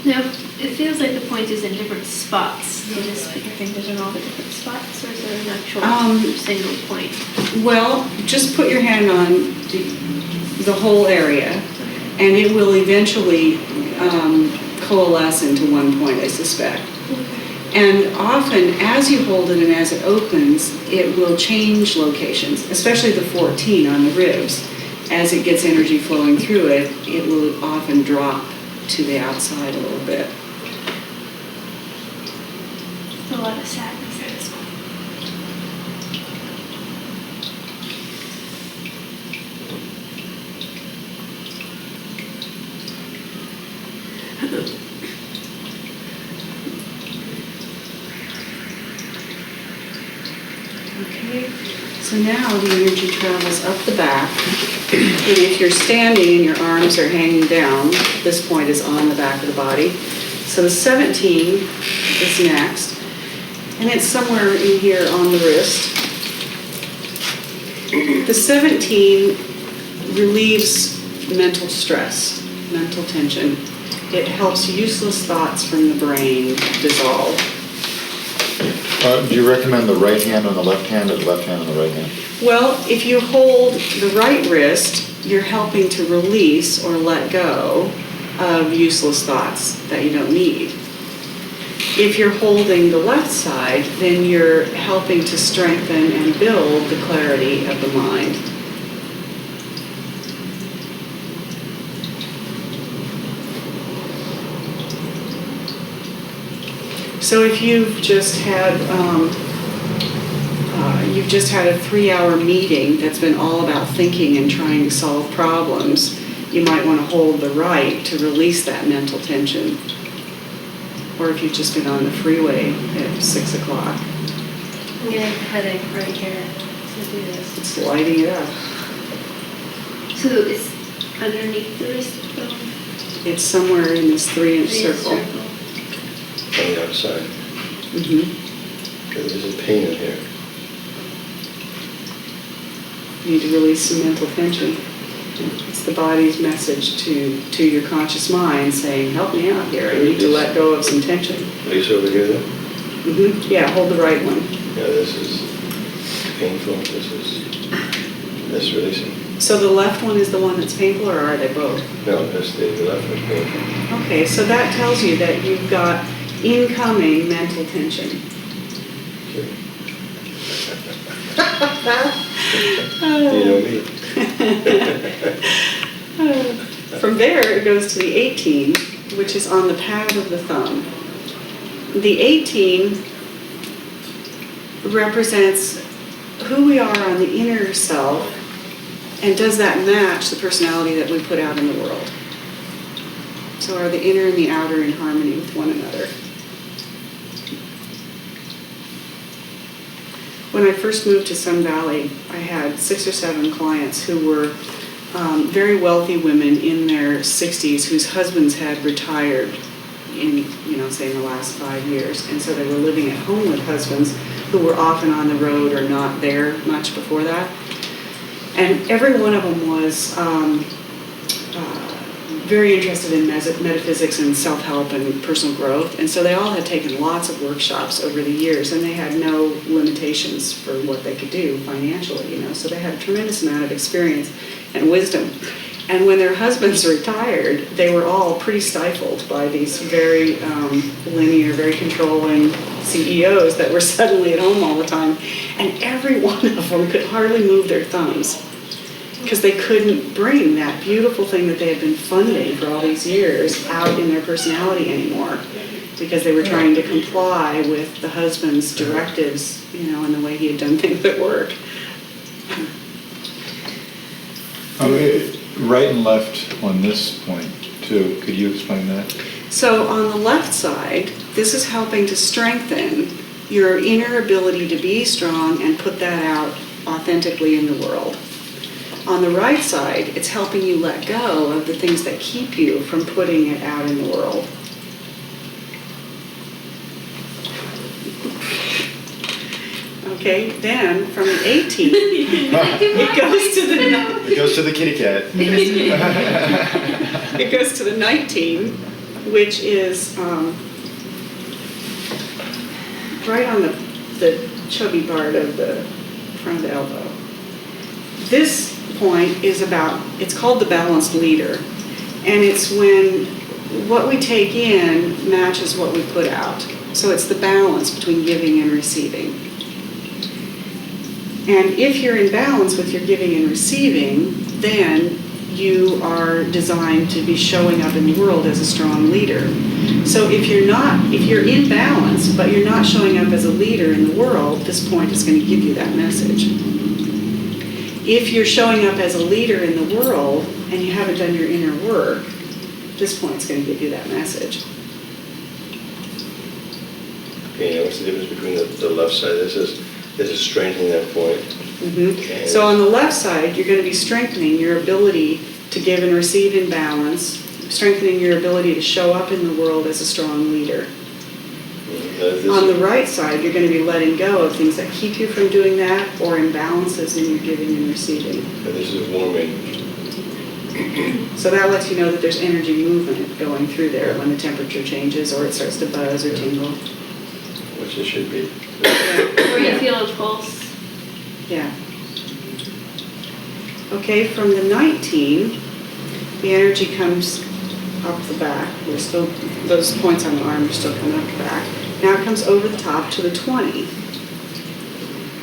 Speaker 8: Now, it feels like the point is in different spots. You just put your fingers in all the different spots, or is there an actual single point?
Speaker 1: Well, just put your hand on the whole area, and it will eventually coalesce into one point, I suspect. And often, as you hold it and as it opens, it will change locations, especially the 14 on the ribs. As it gets energy flowing through it, it will often drop to the outside a little bit.
Speaker 8: A lot of sadness in this one.
Speaker 1: Okay, so now the energy travels up the back. And if you're standing and your arms are hanging down, this point is on the back of the body. So the 17 is next. And it's somewhere in here on the wrist. The 17 relieves mental stress, mental tension. It helps useless thoughts from the brain dissolve.
Speaker 4: Do you recommend the right hand on the left hand or the left hand on the right hand?
Speaker 1: Well, if you hold the right wrist, you're helping to release or let go of useless thoughts that you don't need. If you're holding the left side, then you're helping to strengthen and build the clarity of the mind. So if you've just had a 3-hour meeting that's been all about thinking and trying to solve problems, you might want to hold the right to release that mental tension. Or if you've just been on the freeway at 6 o'clock.
Speaker 3: I'm getting headache right here to do this.
Speaker 1: It's lighting it up.
Speaker 8: So it's underneath the wrist bone?
Speaker 1: It's somewhere in this 3-inch circle.
Speaker 2: On the outside.
Speaker 1: Mm-hmm.
Speaker 2: There's a pain in here.
Speaker 1: You need to release some mental tension. It's the body's message to your conscious mind saying, help me out here. I need to let go of some tension.
Speaker 2: Release over here then?
Speaker 1: Mm-hmm. Yeah, hold the right one.
Speaker 2: Yeah, this is painful. This releasing.
Speaker 1: So the left one is the one that's painful, or are they both?
Speaker 2: No, that's the left one painful.
Speaker 1: Okay, so that tells you that you've got incoming mental tension.
Speaker 2: Okay. You know me.
Speaker 1: From there, it goes to the 18, which is on the pad of the thumb. The 18 represents who we are on the inner self, and does that match the personality that we put out in the world? So are the inner and the outer in harmony with one another? When I first moved to Sun Valley, I had 6 or 7 clients who were very wealthy women in their 60s whose husbands had retired in, say in the last 5 years. And so they were living at home with husbands who were often on the road or not there much before that. And every one of them was very interested in metaphysics and self-help and personal growth. And so they all had taken lots of workshops over the years, and they had no limitations for what they could do financially, So they had a tremendous amount of experience and wisdom. And when their husbands retired, they were all pretty stifled by these very linear, very controlling CEOs that were suddenly at home all the time. And every one of them could hardly move their thumbs, because they couldn't bring that beautiful thing that they had been funding for all these years out in their personality anymore, because they were trying to comply with the husband's directives, and the way he had done things at work.
Speaker 4: Right and left on this point, too. Could you explain that?
Speaker 1: So on the left side, this is helping to strengthen your inner ability to be strong and put that out authentically in the world. On the right side, it's helping you let go of the things that keep you from putting it out in the world. Okay, then from the 18, it goes to the
Speaker 4: kitty cat.
Speaker 1: It goes to the 19, which is right on the chubby part of the front of the elbow. This point is it's called the balanced leader, and it's when what we take in matches what we put out. So it's the balance between giving and receiving. And if you're in balance with your giving and receiving, then you are designed to be showing up in the world as a strong leader. So if you're in balance, but you're not showing up as a leader in the world, this point is going to give you that message. If you're showing up as a leader in the world and you haven't done your inner work, this point's going to give you that message.
Speaker 2: Okay, what's the difference between the left side? This is strengthening that point.
Speaker 1: Mm-hmm. So on the left side, you're going to be strengthening your ability to give and receive in balance, strengthening your ability to show up in the world as a strong leader. On the right side, you're going to be letting go of things that keep you from doing that or imbalances in your giving and receiving.
Speaker 2: This is warming.
Speaker 1: So that lets you know that there's energy movement going through there when the temperature changes or it starts to buzz or tingle.
Speaker 2: Which it should be.
Speaker 8: Or you feel a pulse.
Speaker 1: Yeah. Okay, from the 19, the energy comes up the back. We're still, those points on the arm are still coming up the back. Now it comes over the top to the 20.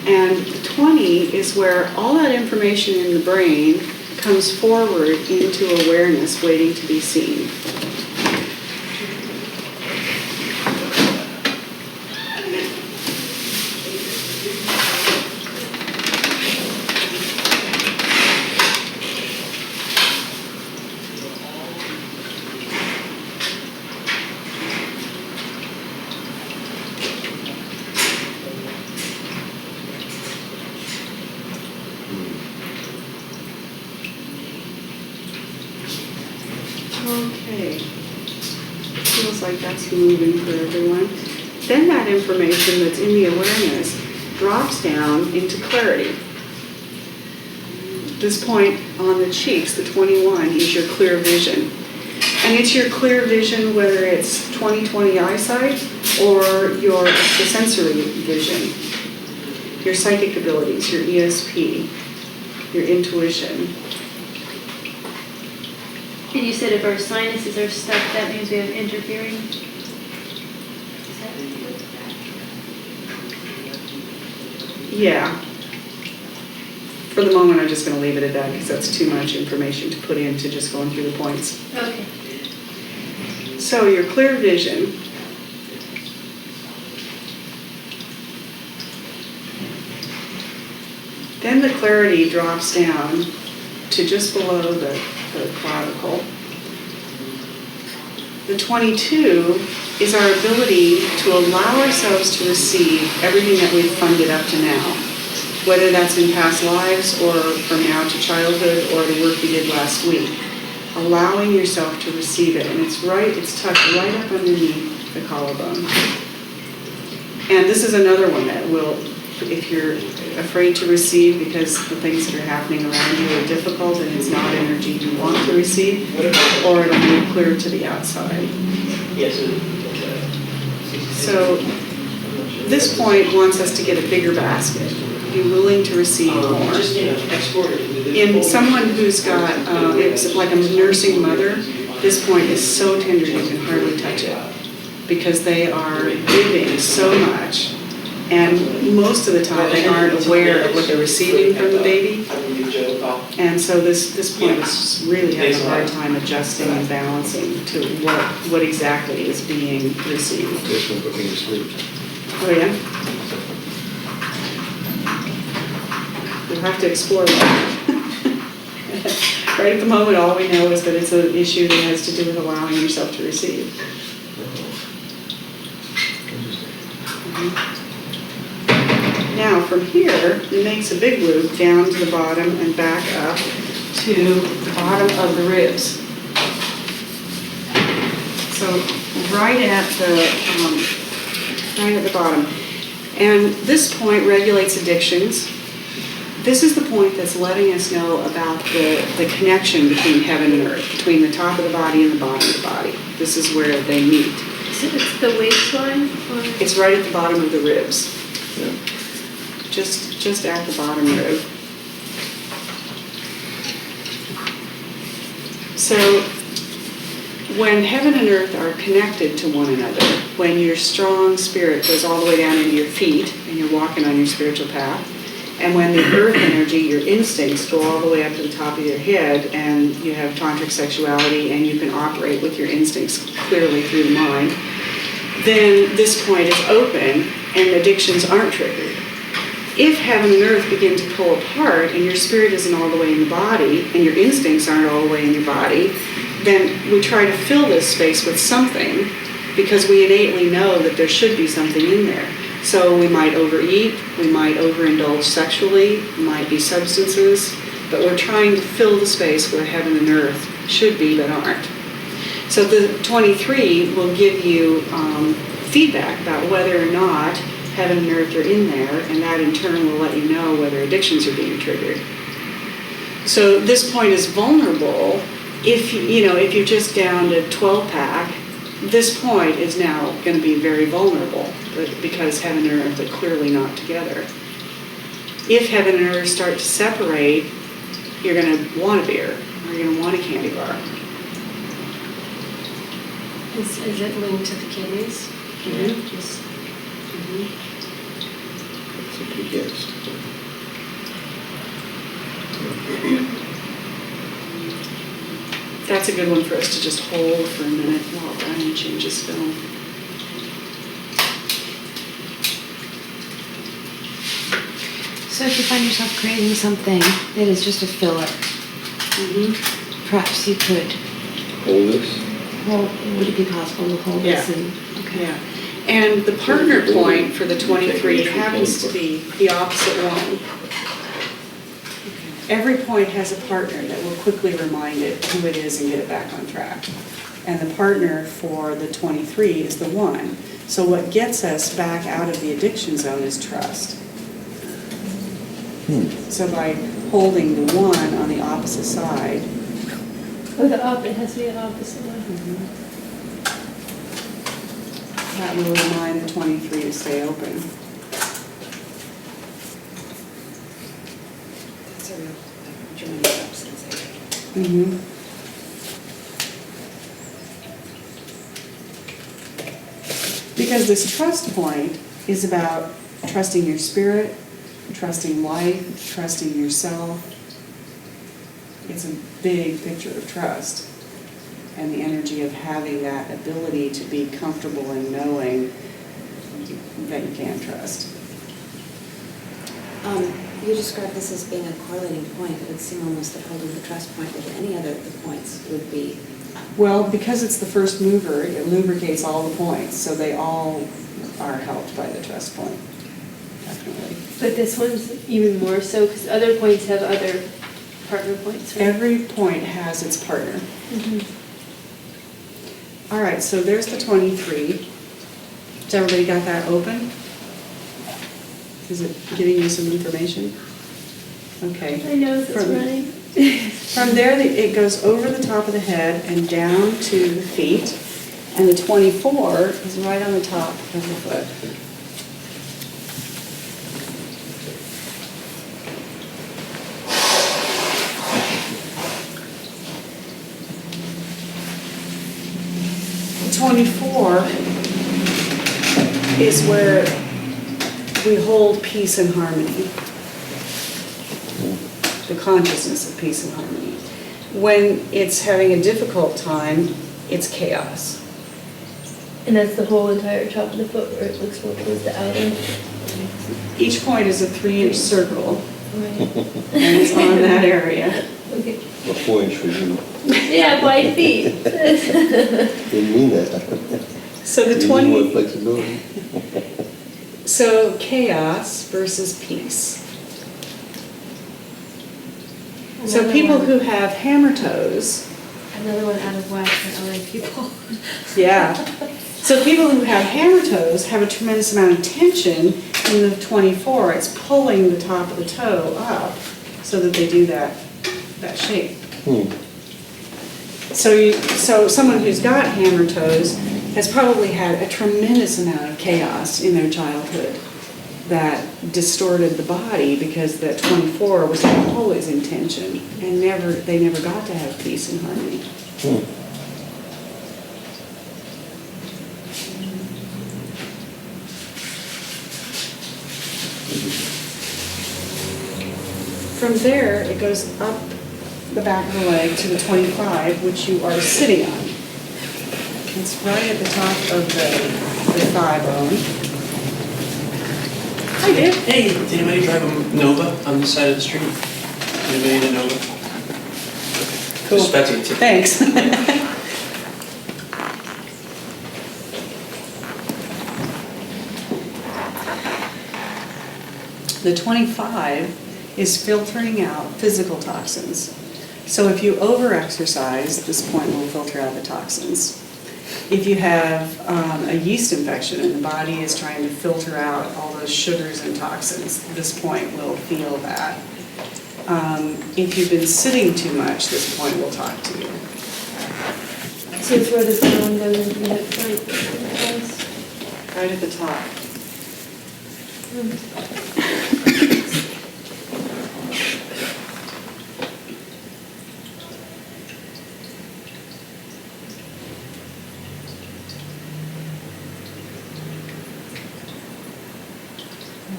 Speaker 1: And the 20 is where all that information in the brain comes forward into awareness waiting to be seen. Okay. Feels like that's moving for everyone. Then that information that's in the awareness drops down into clarity. This point on the cheeks, the 21, is your clear vision. And it's your clear vision whether it's 20/20 eyesight or the sensory vision, your psychic abilities, your ESP, your intuition.
Speaker 8: And you said if our sinuses are stuck, that means we have interfering? Is that
Speaker 1: Yeah. For the moment, I'm just going to leave it at that because that's too much information to put into just going through the points.
Speaker 8: okay.
Speaker 1: So your clear vision. Then the clarity drops down to just below the clavicle. The 22 is our ability to allow ourselves to receive everything that we've funded up to now, whether that's in past lives or from now to childhood or the work we did last week. Allowing yourself to receive it, and it's tucked right up underneath the collarbone. And this is another one that will, if you're afraid to receive because the things that are happening around you are difficult and it's not energy you want to receive, or it'll move clear to the outside. So this point wants us to get a bigger basket, be willing to receive more. In someone who's got, it's like a nursing mother, this point is so tender you can hardly touch it because they are giving so much. And most of the time, they aren't aware of what they're receiving from the baby. And so this point is really having a hard time adjusting and balancing to what exactly is being received.
Speaker 2: This one put me to sleep.
Speaker 1: Oh, yeah? We'll have to explore that. Right at the moment, all we know is that it's an issue that has to do with allowing yourself to receive. Now, from here, it makes a big loop down to the bottom and back up to the bottom of the ribs. So right at the bottom. And this point regulates addictions. This is the point that's letting us know about the connection between heaven and earth, between the top of the body and the bottom of the body. This is where they meet.
Speaker 8: So it's the waistline? Or?
Speaker 1: It's right at the bottom of the ribs.
Speaker 2: Yeah.
Speaker 1: Just at the bottom rib. So when heaven and earth are connected to one another, when your strong spirit goes all the way down into your feet and you're walking on your spiritual path, and when the earth energy, your instincts, go all the way up to the top of your head and you have tantric sexuality and you can operate with your instincts clearly through the mind, then this point is open and addictions aren't triggered. If heaven and earth begin to pull apart and your spirit isn't all the way in the body and your instincts aren't all the way in your body, then we try to fill this space with something because we innately know that there should be something in there. So we might overeat, we might overindulge sexually, it might be substances, but we're trying to fill the space where heaven and earth should be but aren't. So the 23 will give you feedback about whether or not heaven and earth are in there, and that in turn will let you know whether addictions are being triggered. So this point is vulnerable. If you're just down to 12-pack, this point is now going to be very vulnerable, because heaven and earth are clearly not together. If heaven and earth start to separate, you're going to want a beer, or you're going to want a candy bar.
Speaker 3: Is it linked to the kidneys?
Speaker 1: Mhm.
Speaker 3: Just
Speaker 2: That's a big yes.
Speaker 1: That's a good one for us to just hold for a minute while Brian changes film.
Speaker 6: So if you find yourself creating something that is just a filler, perhaps you could,
Speaker 2: Hold this.
Speaker 6: well, would it be possible to hold this
Speaker 1: Yeah.
Speaker 6: and, okay.
Speaker 1: Yeah. And the partner point for the 23 happens to be the opposite one. Every point has a partner that will quickly remind it who it is and get it back on track. And the partner for the 23 is the one. So what gets us back out of the addiction zone is trust. So by holding the one on the opposite side,
Speaker 8: Oh, it has to be the opposite one.
Speaker 1: that will remind the 23 to stay open.
Speaker 6: That's a real joining up sensation.
Speaker 1: Mm-hmm. Because this trust point is about trusting your spirit, trusting life, trusting yourself. It's a big picture of trust, and the energy of having that ability to be comfortable in knowing that you can trust.
Speaker 9: You described this as being a correlating point. It would seem almost that holding the trust point with any other of the points would be.
Speaker 1: Well, because it's the first mover, it lubricates all the points, so they all are helped by the trust point, definitely.
Speaker 8: But this one's even more so, because other points have other partner points, right?
Speaker 1: Every point has its partner.
Speaker 8: Mhm.
Speaker 1: All right, so there's the 23. Has everybody got that open? Is it giving you some information? Okay.
Speaker 8: I know it's
Speaker 1: From-
Speaker 8: running.
Speaker 1: From there, it goes over the top of the head and down to the feet, and the 24 is right on the top of the foot. The 24 is where we hold peace and harmony. The consciousness of peace and harmony. When it's having a difficult time, it's chaos.
Speaker 8: And that's the whole entire top of the foot where it looks more towards the outer.
Speaker 1: Each point is a 3-inch circle,
Speaker 8: Right.
Speaker 1: and it's on that area.
Speaker 8: Okay.
Speaker 2: A 4-inch for you.
Speaker 8: Yeah, wide feet.
Speaker 2: Didn't mean that.
Speaker 1: So the
Speaker 2: You need more
Speaker 1: 20,
Speaker 2: flexibility.
Speaker 1: so chaos versus peace. So
Speaker 8: Another
Speaker 1: people
Speaker 8: one.
Speaker 1: who have hammer toes,
Speaker 8: Another one out of whack for LA people.
Speaker 1: yeah. So people who have hammer toes have a tremendous amount of tension in the 24. It's pulling the top of the toe up so that they do that shape. So someone who's got hammer toes has probably had a tremendous amount of chaos in their childhood that distorted the body, because that 24 was always in tension, and they never got to have peace and harmony. From there, it goes up the back of the leg to the 25, which you are sitting on. It's right at the top of the thigh bone. Hi, Dave.
Speaker 7: Hey, did anybody drive a Nova on this side of the street? Anybody in a Nova?
Speaker 1: Cool.
Speaker 7: Just about to get tipped.
Speaker 1: Thanks. The 25 is filtering out physical toxins. So if you over-exercise, this point will filter out the toxins. If you have a yeast infection and the body is trying to filter out all those sugars and toxins, this point will feel that. If you've been sitting too much, this point will talk to you.
Speaker 8: So it's where the sound goes into the hip joint.
Speaker 1: Right at the top.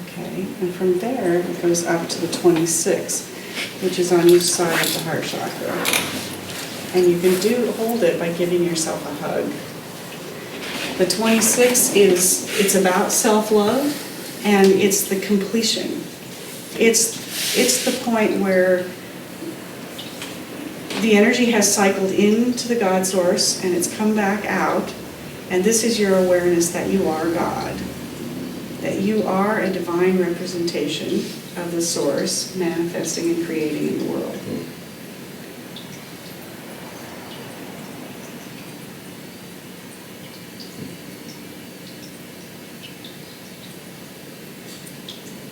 Speaker 1: Okay, and from there, it goes up to the 26, which is on each side of the heart chakra. And you can hold it by giving yourself a hug. The 26 it's about self-love, and it's the completion. It's the point where the energy has cycled into the God source and it's come back out, and this is your awareness that you are God, that you are a divine representation of the source manifesting and creating in the world.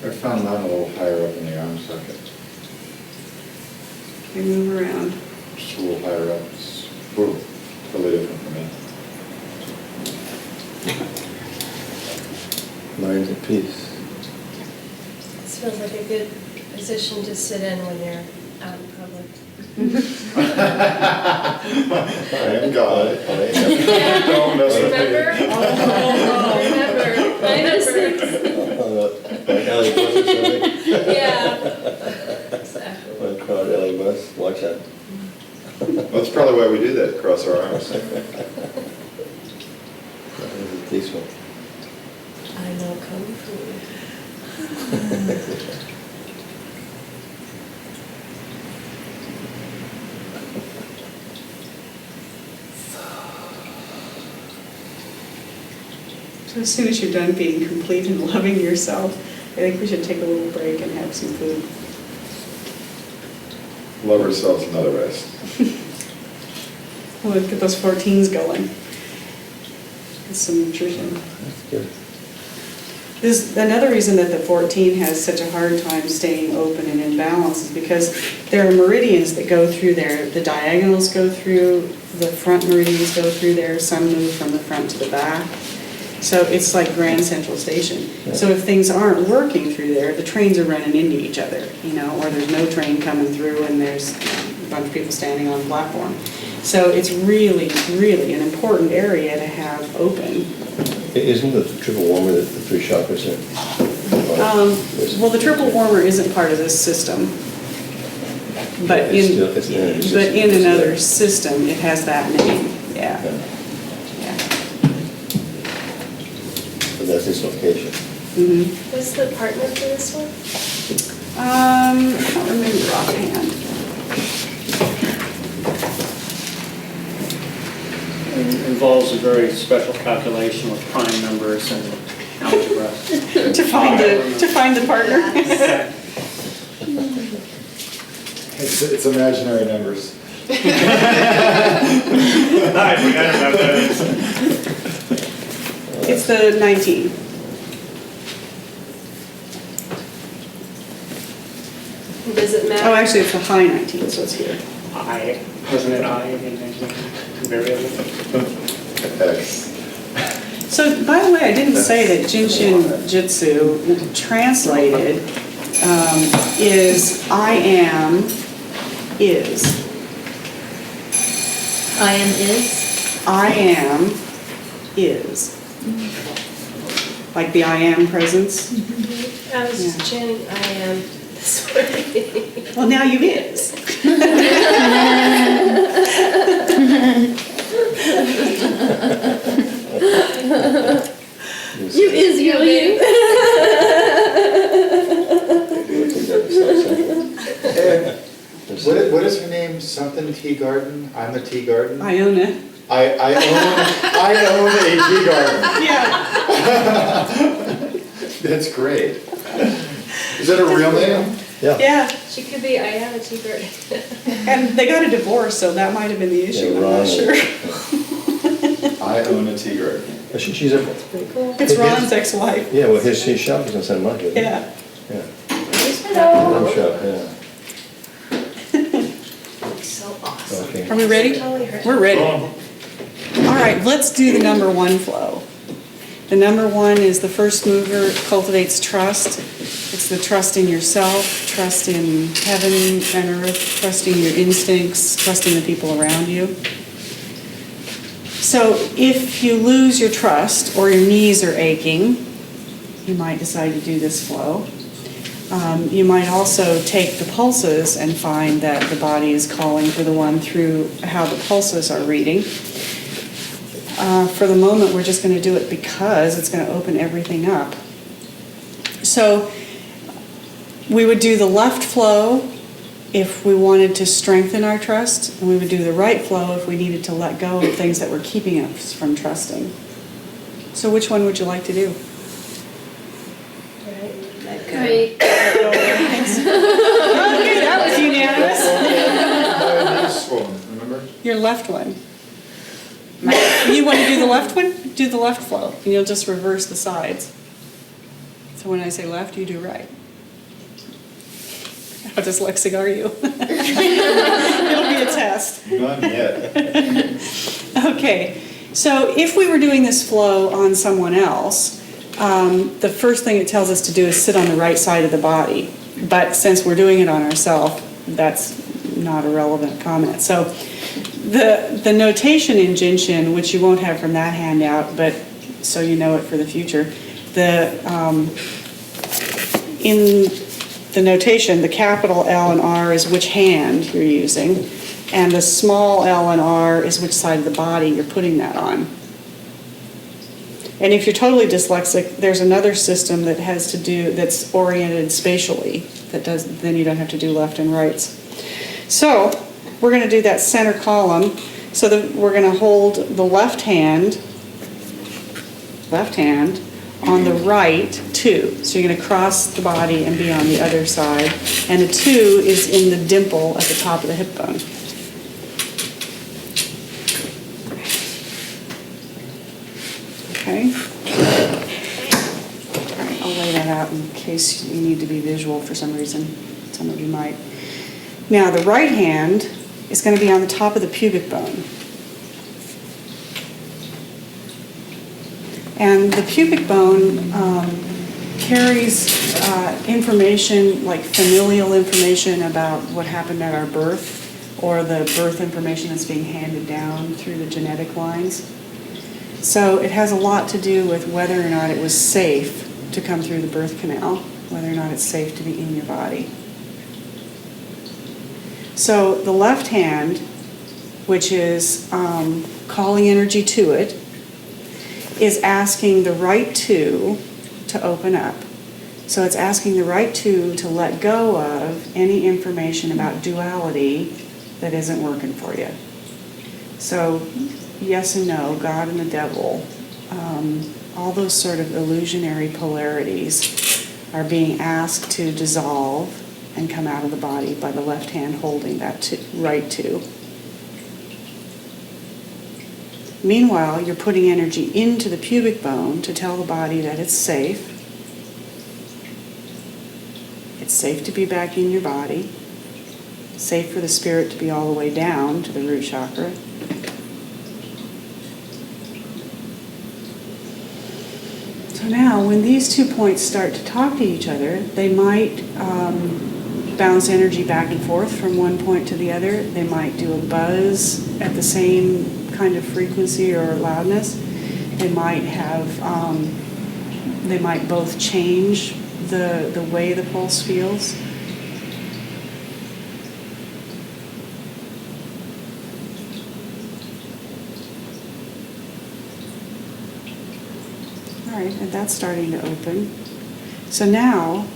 Speaker 4: I found mine a little higher up in the arm socket.
Speaker 1: Okay, move around.
Speaker 4: Just a little higher up. It's totally different for me.
Speaker 2: Mind at peace.
Speaker 3: This feels like a good position to sit in when you're out in public.
Speaker 4: I am God. Don't mess with me.
Speaker 3: Remember?
Speaker 2: LA bus or something?
Speaker 3: Yeah. Exactly.
Speaker 2: One crowd LA bus, watch out.
Speaker 4: That's probably why we do that, cross our arms.
Speaker 2: That was a peaceful.
Speaker 3: I know Kung Fu.
Speaker 1: So as soon as you're done being complete and loving yourself, I think we should take a little break and have some food.
Speaker 4: Love ourselves another rest.
Speaker 1: Well, let's get those 14s going. Get some nutrition.
Speaker 2: That's good.
Speaker 1: This, another reason that the 14 has such a hard time staying open and in balance is because there are meridians that go through there. The diagonals go through, the front meridians go through there, some move from the front to the back. So it's like Grand Central Station.
Speaker 2: Yeah.
Speaker 1: So if things aren't working through there, the trains are running into each other, you know, or there's no train coming through and there's a bunch of people standing on the platform. So it's really, really an important area to have open.
Speaker 2: Isn't the triple warmer the three chakras there?
Speaker 1: Well, the triple warmer isn't part of this system, but
Speaker 2: It's still- it's in another system.
Speaker 1: in another system, it has that name, yeah.
Speaker 2: Yeah.
Speaker 1: Yeah.
Speaker 2: But that's its location.
Speaker 1: Mm-hmm.
Speaker 3: What's the partner for this one?
Speaker 1: I don't remember offhand.
Speaker 10: Involves a very special calculation with prime numbers and algebra.
Speaker 1: To find the partner.
Speaker 4: It's imaginary numbers.
Speaker 10: I forgot about that.
Speaker 1: It's the 19.
Speaker 3: Does it matter?
Speaker 1: Oh, actually, it's the high 19, so it's here.
Speaker 10: Wasn't it I again? Variable.
Speaker 4: X.
Speaker 1: So, by the way, I didn't say that Jin Shin Jyutsu translated is I am is.
Speaker 8: I am is.
Speaker 1: I am is. Like the I am presence.
Speaker 3: I was just chanting, I am this way.
Speaker 1: Well, now you is.
Speaker 8: You is you.
Speaker 4: What is her name? Something Tea Garden? I'm a Tea Garden?
Speaker 1: Iona.
Speaker 4: I own a tea garden.
Speaker 1: Yeah.
Speaker 4: That's great. Is that a real name?
Speaker 1: Yeah.
Speaker 3: She could be, I am a tea-bird.
Speaker 1: And they got a divorce, so that might have been the issue.
Speaker 2: Yeah,
Speaker 1: I'm not
Speaker 2: Ron.
Speaker 1: sure.
Speaker 4: I own a tigre.
Speaker 2: She's a,
Speaker 1: It's Ron's ex-wife.
Speaker 2: yeah, well, his shop is in San Marcos. isn't it?
Speaker 1: Yeah.
Speaker 2: Yeah. I'm sure, yeah.
Speaker 3: So awesome.
Speaker 2: Okay.
Speaker 1: Are we ready?
Speaker 3: Totally hurt.
Speaker 1: We're ready. All right, let's do the number one flow. The number one is the first mover cultivates trust. It's the trust in yourself, trust in heaven and earth, trusting your instincts, trusting the people around you. So if you lose your trust or your knees are aching, you might decide to do this flow. You might also take the pulses and find that the body is calling for the one through how the pulses are reading. For the moment, we're just going to do it because it's going to open everything up. So we would do the left flow if we wanted to strengthen our trust, and we would do the right flow if we needed to let go of things that were keeping us from trusting. So which one would you like to do?
Speaker 8: Right.
Speaker 1: Okay, that was unanimous.
Speaker 4: My knee's swollen, remember?
Speaker 1: Your left one. You want to do the left one? Do the left flow, and you'll just reverse the sides. So when I say left, you do right. How dyslexic are you? It'll be a test.
Speaker 4: None yet.
Speaker 1: Okay, so if we were doing this flow on someone else, the first thing it tells us to do is sit on the right side of the body. But since we're doing it on ourselves, that's not a relevant comment. So the notation in Jin Shin, which you won't have from that handout, but so you know it for the future, in the notation, the capital L and R is which hand you're using, and the small L and R is which side of the body you're putting that on. And if you're totally dyslexic, there's another system that has to do, that's oriented spatially, that does, then you don't have to do left and rights. So we're going to do that center column. So we're going to hold the left hand on the right 2. So you're going to cross the body and be on the other side. And the 2 is in the dimple at the top of the hip bone. Okay. All right, I'll lay that out in case you need to be visual for some reason. Some of you might. Now the right hand is going to be on the top of the pubic bone. And the pubic bone carries information like familial information about what happened at our birth, or the birth information that's being handed down through the genetic lines. So it has a lot to do with whether or not it was safe to come through the birth canal, whether or not it's safe to be in your body. So the left hand, which is calling energy to it, is asking the right 2 to open up. So it's asking the right 2 to let go of any information about duality that isn't working for you. So yes and no, God and the devil, all those sort of illusionary polarities are being asked to dissolve and come out of the body by the left hand holding that right 2. Meanwhile, you're putting energy into the pubic bone to tell the body that it's safe. It's safe to be back in your body. Safe for the spirit to be all the way down to the root chakra. So now, when these 2 points start to talk to each other, they might bounce energy back and forth from one point to the other. They might do a buzz at the same kind of frequency or loudness. They might have, they might both change the way the pulse feels. All right, and that's starting to open. So now,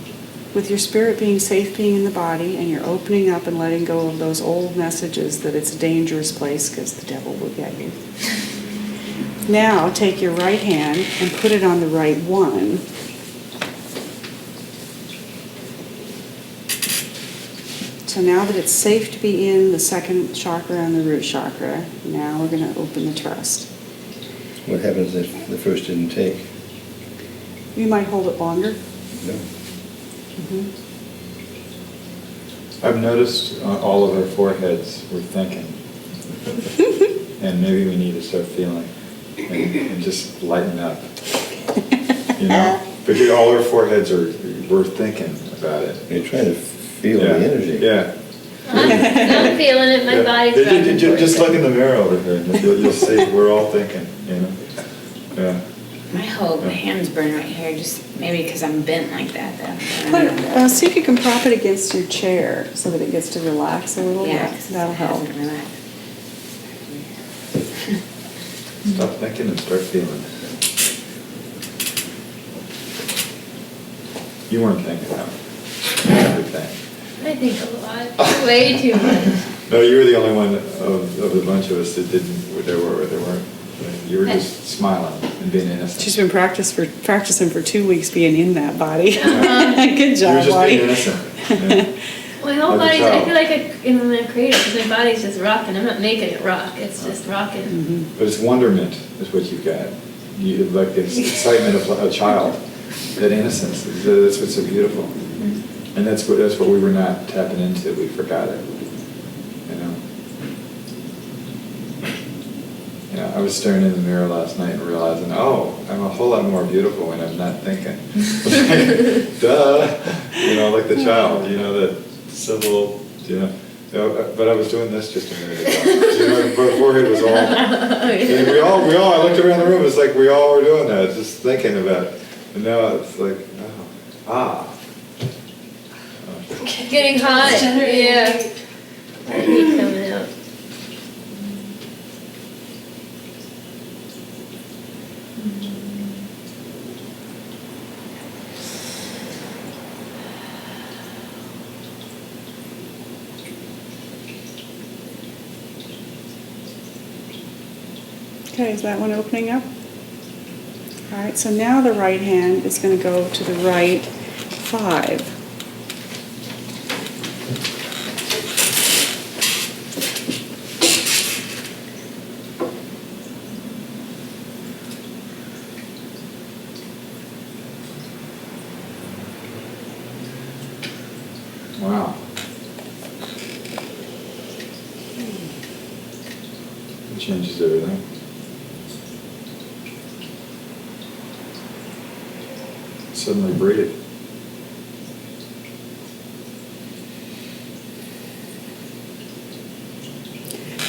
Speaker 1: with your spirit being safe being in the body, and you're opening up and letting go of those old messages that it's a dangerous place because the devil will get you. Now take your right hand and put it on the right one. So now that it's safe to be in the second chakra and the root chakra, now we're going to open the trust.
Speaker 2: What happens if the first didn't take?
Speaker 1: You might hold it longer.
Speaker 2: No.
Speaker 4: I've noticed all of our foreheads we're thinking. And maybe we need to start feeling and just lighten up. You know? Because all our foreheads we're thinking about it.
Speaker 2: You're trying to feel
Speaker 4: Yeah.
Speaker 2: the energy.
Speaker 4: Yeah.
Speaker 8: I'm feeling it, my body's
Speaker 4: Yeah,
Speaker 8: rocking towards
Speaker 4: just
Speaker 8: it.
Speaker 4: look in the mirror over here, and you'll see we're all thinking, you know? Yeah.
Speaker 6: My whole hands burn right here, just maybe because I'm bent like that.
Speaker 1: See if you can prop it against your chair so that it gets to relax a little.
Speaker 6: Yeah, 'cause
Speaker 1: That'll
Speaker 6: it
Speaker 1: help.
Speaker 6: hasn't relaxed.
Speaker 4: Stop thinking and start feeling. You weren't thinking about everything.
Speaker 8: I think a lot, way too much.
Speaker 4: No, you were the only one of the bunch of us that didn't, there weren't. You were just smiling and being innocent.
Speaker 1: She's been practicing for 2 weeks being in that body. Good
Speaker 4: You were
Speaker 1: job,
Speaker 4: just
Speaker 1: Lonnie.
Speaker 4: being innocent. Yeah.
Speaker 8: My whole
Speaker 4: Like a
Speaker 8: body's, I
Speaker 4: child.
Speaker 8: feel like I'm in a cradle because my body's just rocking. I'm not making it rock, it's just rocking.
Speaker 4: But it's wonderment is what you've got. You like the excitement of a child, that innocence. That's what's so beautiful. And that's what we were not tapping into. We forgot it. You know. Yeah, I was staring in the mirror last night and realizing, oh, I'm a whole lot more beautiful when I'm not thinking. Duh. You know, like the child. You know, that simple. You know. But I was doing this just a minute ago. You know, my forehead was all. And we all. I looked around the room. It's like we all were doing that, just thinking about it. And now it's like,
Speaker 8: Getting hot, yeah. Heat coming out.
Speaker 1: Okay, is that one opening up? All right, so now the right hand is going to go to the right 5.
Speaker 4: wow. It changes everything. Suddenly breathe.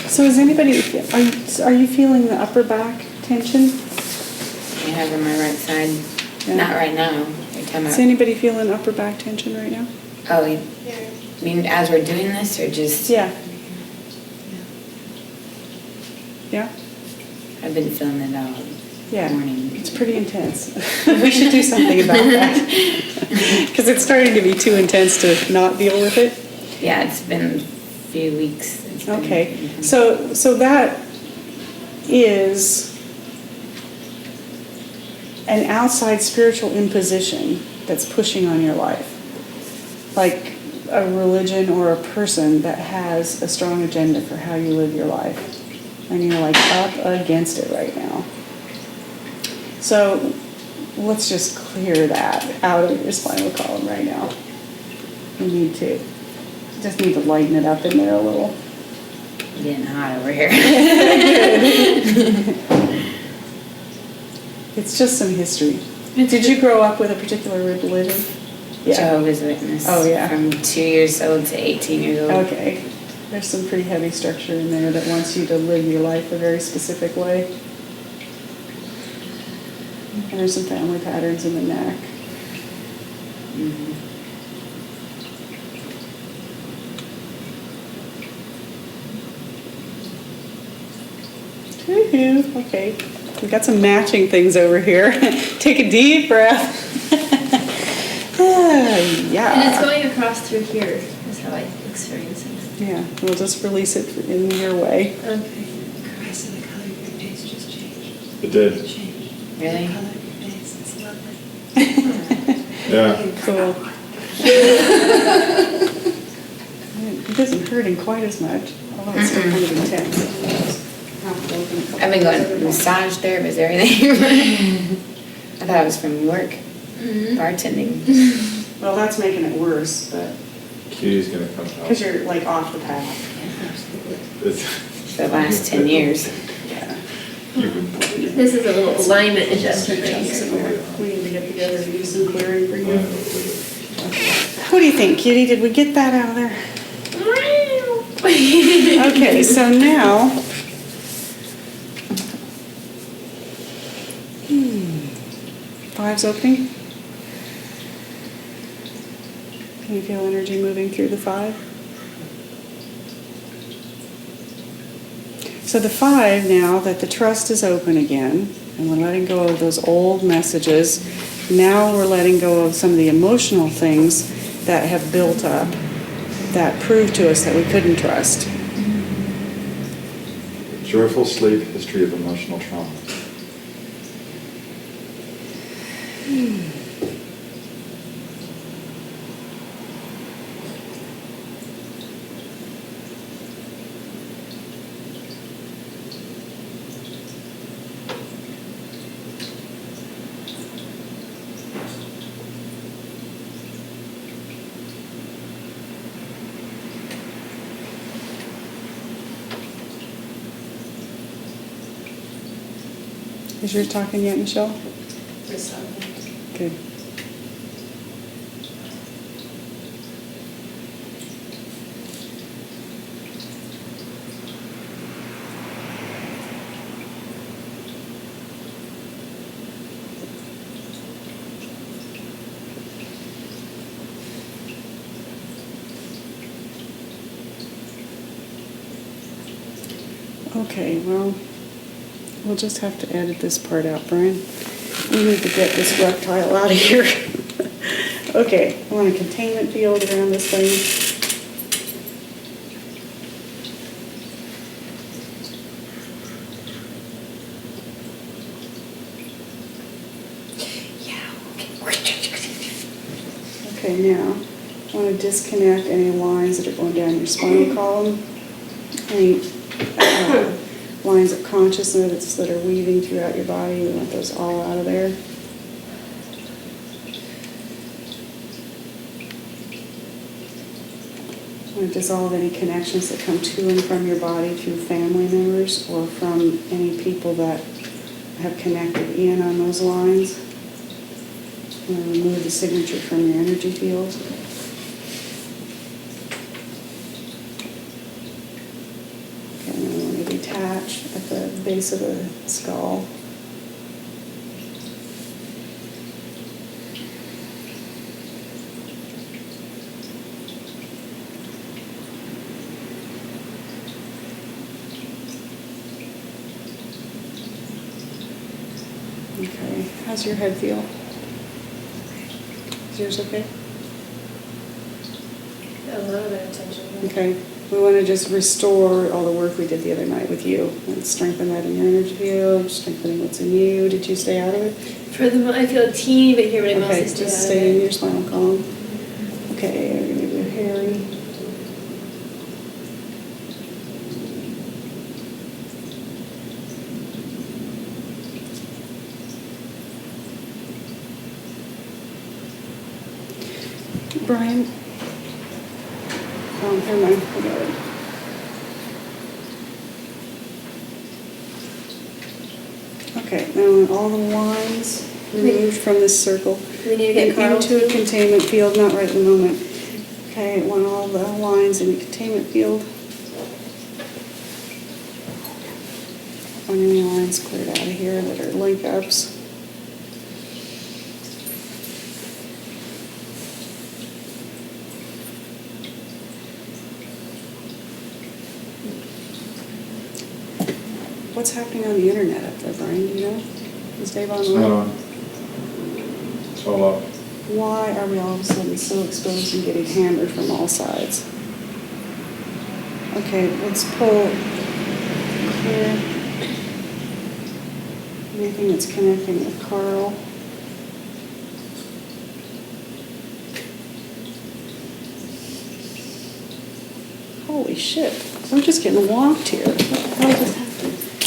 Speaker 1: So is anybody, are you feeling the upper back tension?
Speaker 6: I have on my right side.
Speaker 1: Yeah.
Speaker 6: Not right now. You're talking
Speaker 1: Is
Speaker 6: about,
Speaker 1: anybody feeling upper back tension right now?
Speaker 6: oh, you mean as we're doing this or just?
Speaker 1: Yeah. Yeah?
Speaker 6: I've been feeling it all
Speaker 1: Yeah.
Speaker 6: morning.
Speaker 1: It's pretty intense. We should do something about that. Because it's starting to be too intense to not deal with it.
Speaker 6: Yeah, it's been a few weeks. It's been
Speaker 1: Okay,
Speaker 6: intense.
Speaker 1: so that is an outside spiritual imposition that's pushing on your life. Like a religion or a person that has a strong agenda for how you live your life. And you're like up against it right now. So let's just clear that out of your spinal column right now. You just need to lighten it up in there a little.
Speaker 6: Getting hot over here.
Speaker 1: It's just some history. Did you grow up with a particular religion?
Speaker 6: Jehovah's Witness.
Speaker 1: Oh, yeah.
Speaker 6: From 2 years old to 18 years old.
Speaker 1: Okay. There's some pretty heavy structure in there that wants you to live your life a very specific way. And there's some family patterns in the neck.
Speaker 6: Mm-hmm.
Speaker 1: Woo-hoo. Okay. We got some matching things over here. Take a deep breath. Yeah.
Speaker 8: And it's going across through here, is how I experience it.
Speaker 1: Yeah, we'll just release it in your way.
Speaker 8: Okay.
Speaker 11: So the color of your face just changed.
Speaker 4: It did.
Speaker 11: Changed.
Speaker 6: Really?
Speaker 11: The color of your face, it's lovely.
Speaker 4: Yeah.
Speaker 1: Cool. It doesn't hurt quite as much, although it's still kind of intense.
Speaker 6: I've been going to massage therapist, everything. I thought it was from work, bartending.
Speaker 1: Well, that's making it worse, but,
Speaker 4: Cutie's gonna come out.
Speaker 1: because you're like off the path.
Speaker 6: For the last 10 years.
Speaker 1: Yeah.
Speaker 8: This is a little alignment adjustment right here.
Speaker 1: We need to get together and do some clearing for you. What do you think, Kitty? Did we get that out of there? Okay, so now, five's opening. Can you feel energy moving through the five? So the five, now that the trust is open again, and we're letting go of those old messages, now we're letting go of some of the emotional things that have built up that prove to us that we couldn't trust.
Speaker 4: Joyful sleep, history of emotional trauma.
Speaker 1: Is yours talking yet, Michelle? Good. Okay, well, we'll just have to edit this part out, Brian. We need to get this reptile out of here. Okay, I want a containment field around this thing. Okay, now, I want to disconnect any lines that are going down your spinal column, any lines of consciousness that are weaving throughout your body. We want those all out of there. I want to dissolve any connections that come to and from your body through family members or from any people that have connected in on those lines. I'm going to remove the signature from your energy field. Okay, and then I want to detach at the base of the skull. Okay, how's your head feel? Is yours okay?
Speaker 3: A little bit of tension.
Speaker 1: Okay, we want to just restore all the work we did the other night with you and strengthen that in your energy field, strengthening what's in you. Did you stay out of it?
Speaker 8: For the I feel a teeny bit here, but I'm
Speaker 1: Okay,
Speaker 8: also
Speaker 1: just
Speaker 8: stay
Speaker 1: stay in
Speaker 8: out
Speaker 1: your spinal column. Okay, we're going to do Harry. Brian? Oh, never mind. I got it. Okay, now I want all the lines removed from this circle.
Speaker 8: We need to get
Speaker 1: and
Speaker 8: Carl
Speaker 1: into a
Speaker 8: too.
Speaker 1: containment field, not right in the moment. Okay, I want all the lines in a containment field. I want any lines cleared out of here that are link ups. What's happening on the internet up there, Brian? Do you know? Is Dave
Speaker 4: It's
Speaker 1: online?
Speaker 4: not on. It's all up.
Speaker 1: Why are we all of a sudden so exposed and getting hammered from all sides? Okay, let's pull clear anything that's connecting with Carl. Holy shit, we're just getting whomped here. What the hell just happened?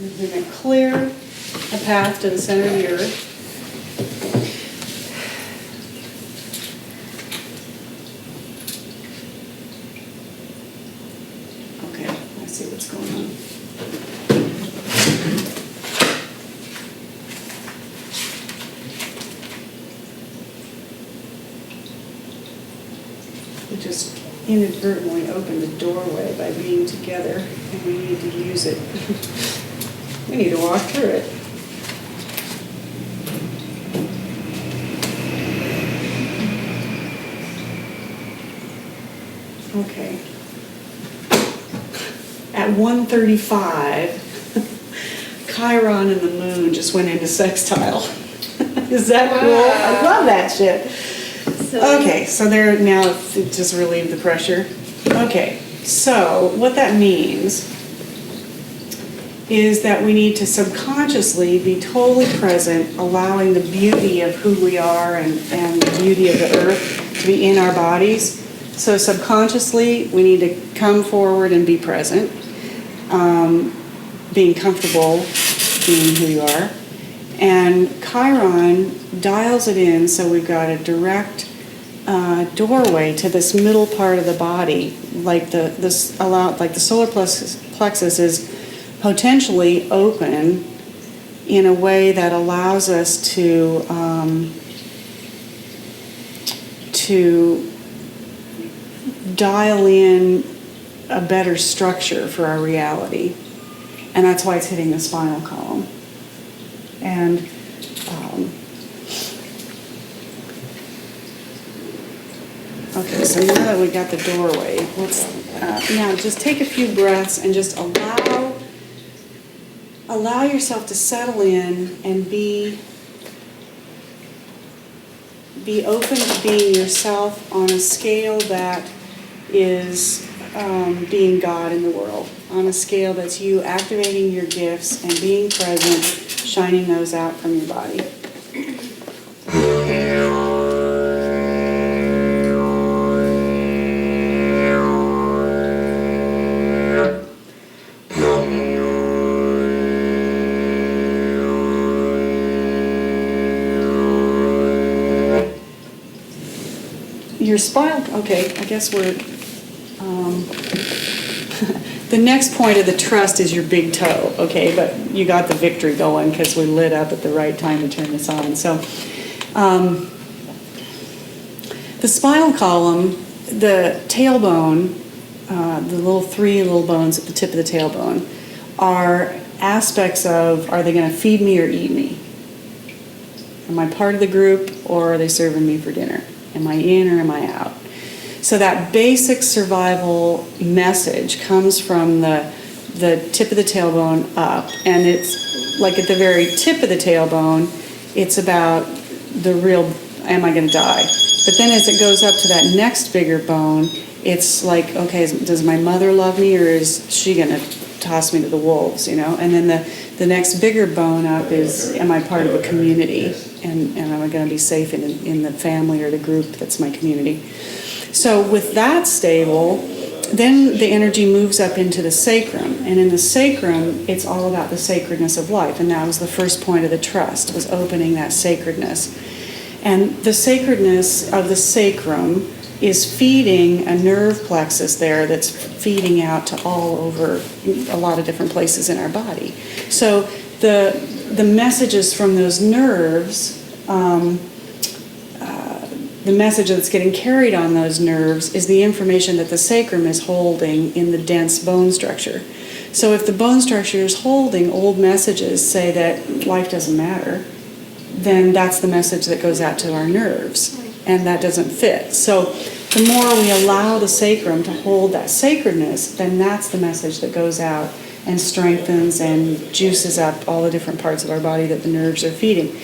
Speaker 1: We're going to clear a path to the center of the earth. Okay, I see what's going on. We just inadvertently opened the doorway by being together, and we need to use it. We need to walk through it. Okay. At 1:35, Chiron and the moon just went into sextile. Is that cool? I love that shit. Okay, so there now, it just relieved the pressure. Okay, so what that means is that we need to subconsciously be totally present, allowing the beauty of who we are and the beauty of the earth to be in our bodies. So subconsciously, we need to come forward and be present, being comfortable being who you are. And Chiron dials it in, so we've got a direct doorway to this middle part of the body, like the solar plexus is potentially open in a way that allows us to dial in a better structure for our reality, and that's why it's hitting the spinal column. And okay, so now that we got the doorway, let's now just take a few breaths and just allow yourself to settle in and be open to being yourself on a scale that is being God in the world, on a scale that's you activating your gifts and being present, shining those out from your body. Your spinal, okay, I guess we're, the next point of the trust is your big toe, okay, but you got the victory going because we lit up at the right time to turn this on. So, the spinal column, the tailbone, the three little bones at the tip of the tailbone, are aspects of, are they going to feed me or eat me? Am I part of the group, or are they serving me for dinner? Am I in or am I out? So that basic survival message comes from the tip of the tailbone up, and it's like at the very tip of the tailbone, it's about the real, am I going to die? But then as it goes up to that next bigger bone, it's like, okay, does my mother love me, or is she going to toss me to the wolves, you know? And then the next bigger bone up is, am I part of a community? And am I going to be safe in the family or the group that's my community? So with that stable, then the energy moves up into the sacrum. And in the sacrum, it's all about the sacredness of life. And that was the first point of the trust, was opening that sacredness. And the sacredness of the sacrum is feeding a nerve plexus there that's feeding out to all over a lot of different places in our body. So the messages from those nerves, the message that's getting carried on those nerves is the information that the sacrum is holding in the dense bone structure. So if the bone structure is holding old messages, say that life doesn't matter, then that's the message that goes out to our nerves, and that doesn't fit. So the more we allow the sacrum to hold that sacredness, then that's the message that goes out and strengthens and juices up all the different parts of our body that the nerves are feeding.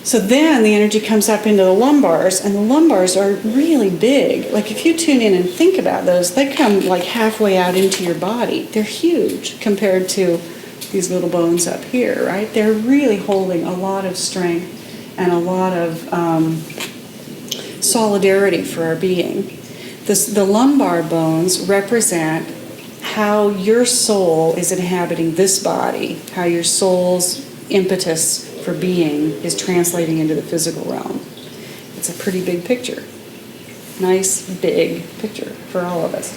Speaker 1: So then the energy comes up into the lumbars, and the lumbars are really big. Like if you tune in and think about those, they come like halfway out into your body. They're huge compared to these little bones up here, right? They're really holding a lot of strength and a lot of solidarity for our being. The lumbar bones represent how your soul is inhabiting this body, how your soul's impetus for being is translating into the physical realm. It's a pretty big picture. Nice, big picture for all of us.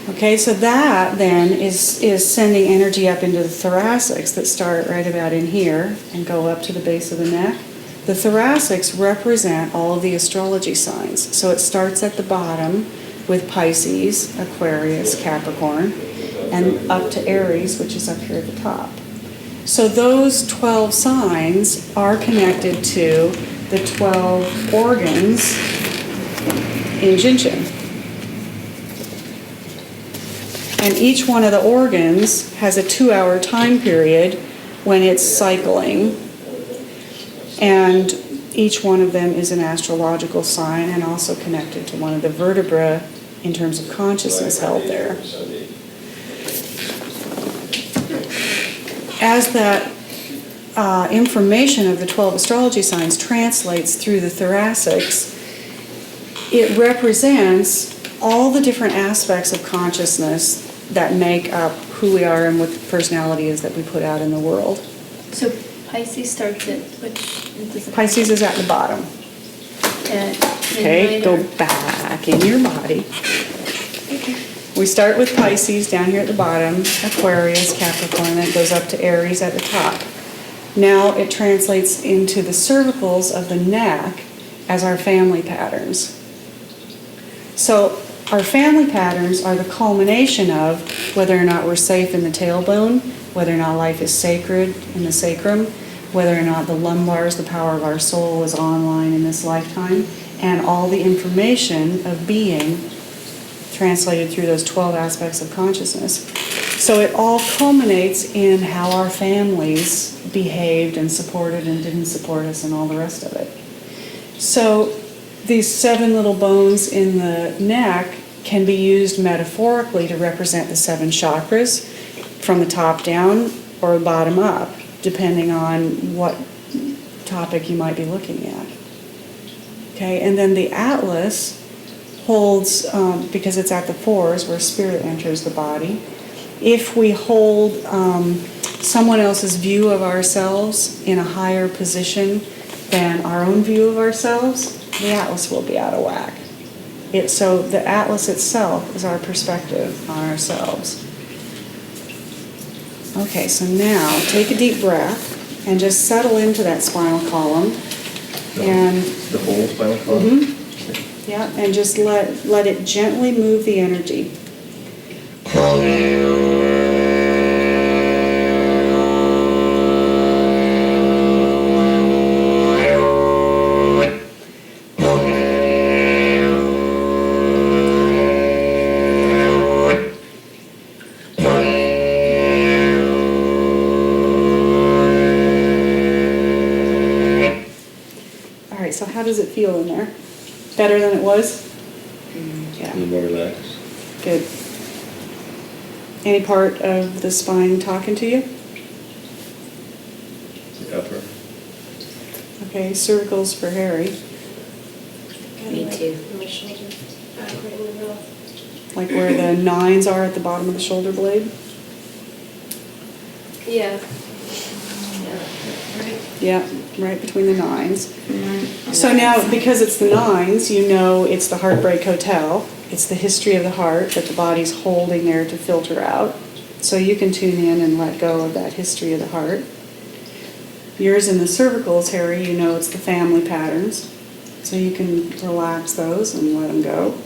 Speaker 1: Okay, so that then is sending energy up into the thoracics that start right about in here and go up to the base of the neck. The thoracics represent all of the astrology signs. So it starts at the bottom with Pisces, Aquarius, Capricorn, and up to Aries, which is up here at the top. So those 12 signs are connected to the 12 organs in Jin Shin. And each one of the organs has a 2-hour time period when it's cycling. And each one of them is an astrological sign and also connected to one of the vertebrae in terms of consciousness held there. As that information of the 12 astrology signs translates through the thoracics, it represents all the different aspects of consciousness that make up who we are and what the personality is that we put out in the world.
Speaker 8: So Pisces starts at which?
Speaker 1: Pisces is at the bottom. Okay, go back in your body.
Speaker 8: Okay.
Speaker 1: We start with Pisces down here at the bottom, Aquarius, Capricorn, then it goes up to Aries at the top. Now it translates into the cervicals of the neck as our family patterns. So our family patterns are the culmination of whether or not we're safe in the tailbone, whether or not life is sacred in the sacrum, whether or not the lumbars, the power of our soul, is online in this lifetime, and all the information of being translated through those 12 aspects of consciousness. So it all culminates in how our families behaved and supported and didn't support us and all the rest of it. So these 7 little bones in the neck can be used metaphorically to represent the 7 chakras from the top down or bottom up, depending on what topic you might be looking at. Okay, and then the atlas holds, because it's at the 4s where spirit enters the body, if we hold someone else's view of ourselves in a higher position than our own view of ourselves, the atlas will be out of whack. So the atlas itself is our perspective on ourselves. Okay, so now take a deep breath and just settle into that spinal column. And
Speaker 2: The whole spinal column?
Speaker 1: yeah, and just let it gently move the energy. All right, so how does it feel in there? Better than it was? Yeah.
Speaker 2: A little more relaxed.
Speaker 1: Good. Any part of the spine talking to you?
Speaker 2: The upper.
Speaker 1: Okay, cervicals for Harry.
Speaker 6: Me too.
Speaker 3: Right in the middle.
Speaker 1: Like where the 9s are at the bottom of the shoulder blade?
Speaker 3: Yeah. Right.
Speaker 1: Yeah, right between the 9s. So now, because it's the 9s, you know it's the Heartbreak Hotel. It's the history of the heart that the body's holding there to filter out. So you can tune in and let go of that history of the heart. Yours in the cervicals, Harry, you know it's the family patterns. So you can relax those and let them go.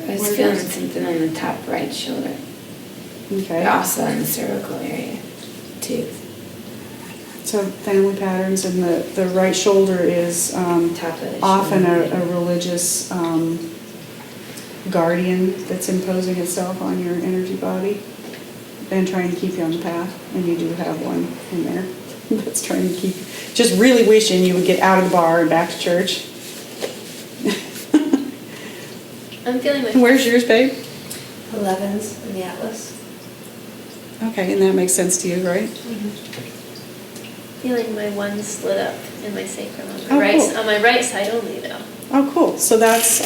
Speaker 6: I was feeling something on the top right shoulder.
Speaker 1: Okay.
Speaker 6: But also in the cervical area, too.
Speaker 1: So family patterns, and the right shoulder is
Speaker 6: Top of the
Speaker 1: often
Speaker 6: shoulder.
Speaker 1: a religious guardian that's imposing itself on your energy body and trying to keep you on the path. And you do have one in there that's trying to keep, just really wishing you would get out of the bar and back to church.
Speaker 8: I'm feeling my
Speaker 1: Where's yours, babe?
Speaker 3: 11s in the atlas.
Speaker 1: Okay, and that makes sense to you, right?
Speaker 8: feeling my one split up in my sacrum on
Speaker 1: Oh,
Speaker 8: my right
Speaker 1: cool.
Speaker 8: on my right side only though.
Speaker 1: Oh, cool. So that's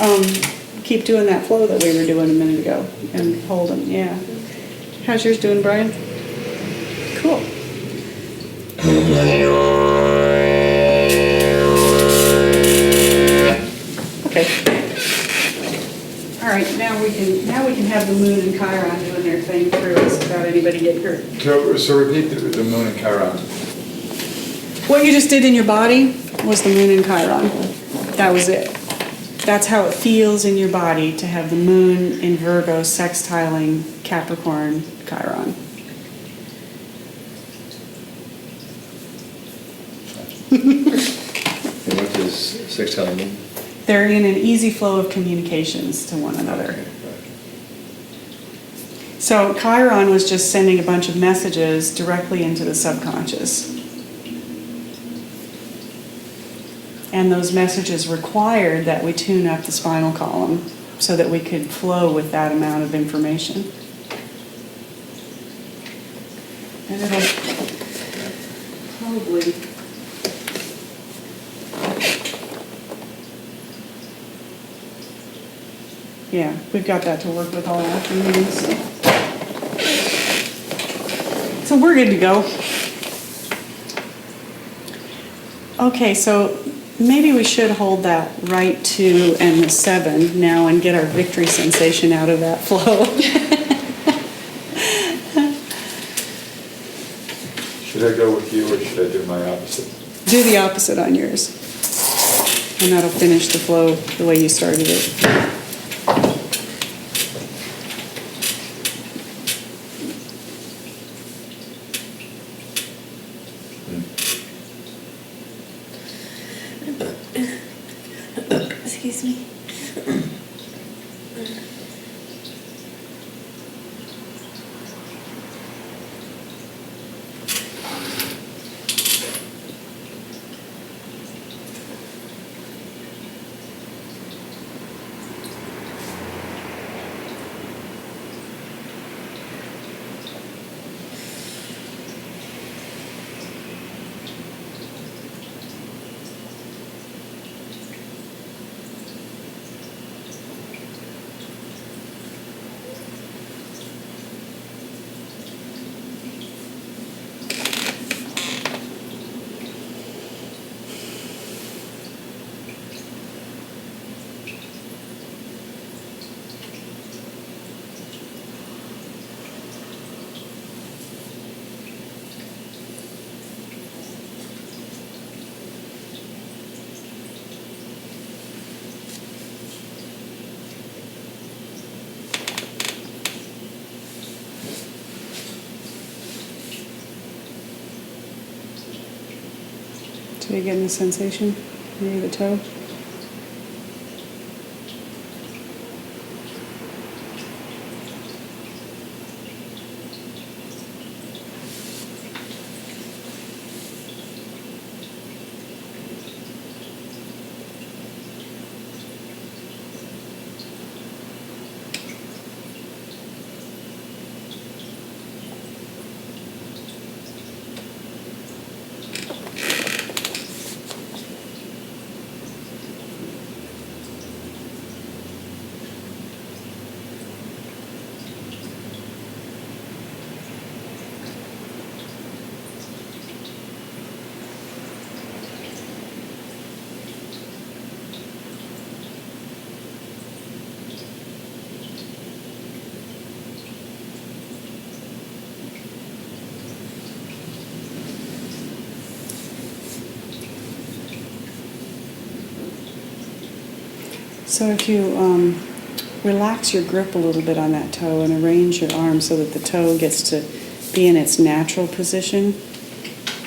Speaker 1: keep doing that flow that we were doing a minute ago and hold them, yeah. How's yours doing, Brian? Cool. Okay. All right, now we can have the moon and Chiron doing their thing through us without anybody getting hurt.
Speaker 4: So repeat the moon and Chiron.
Speaker 1: What you just did in your body was the moon and Chiron. That was it. That's how it feels in your body to have the moon in Virgo sextiling Capricorn Chiron.
Speaker 2: And what does sextile mean?
Speaker 1: They're in an easy flow of communications to one another. So Chiron was just sending a bunch of messages directly into the subconscious. And those messages required that we tune up the spinal column so that we could flow with that amount of information. And it'll probably... Yeah, we've got that to work with all afternoon, so we're good to go. Okay, so maybe we should hold that right 2 and the 7 now and get our victory sensation out of that flow.
Speaker 4: Should I go with you or should I do my opposite?
Speaker 1: Do the opposite on yours. And that'll finish the flow the way you started it.
Speaker 11: Excuse me.
Speaker 1: So you're getting the sensation near the toe? So if you relax your grip a little bit on that toe and arrange your arm so that the toe gets to be in its natural position,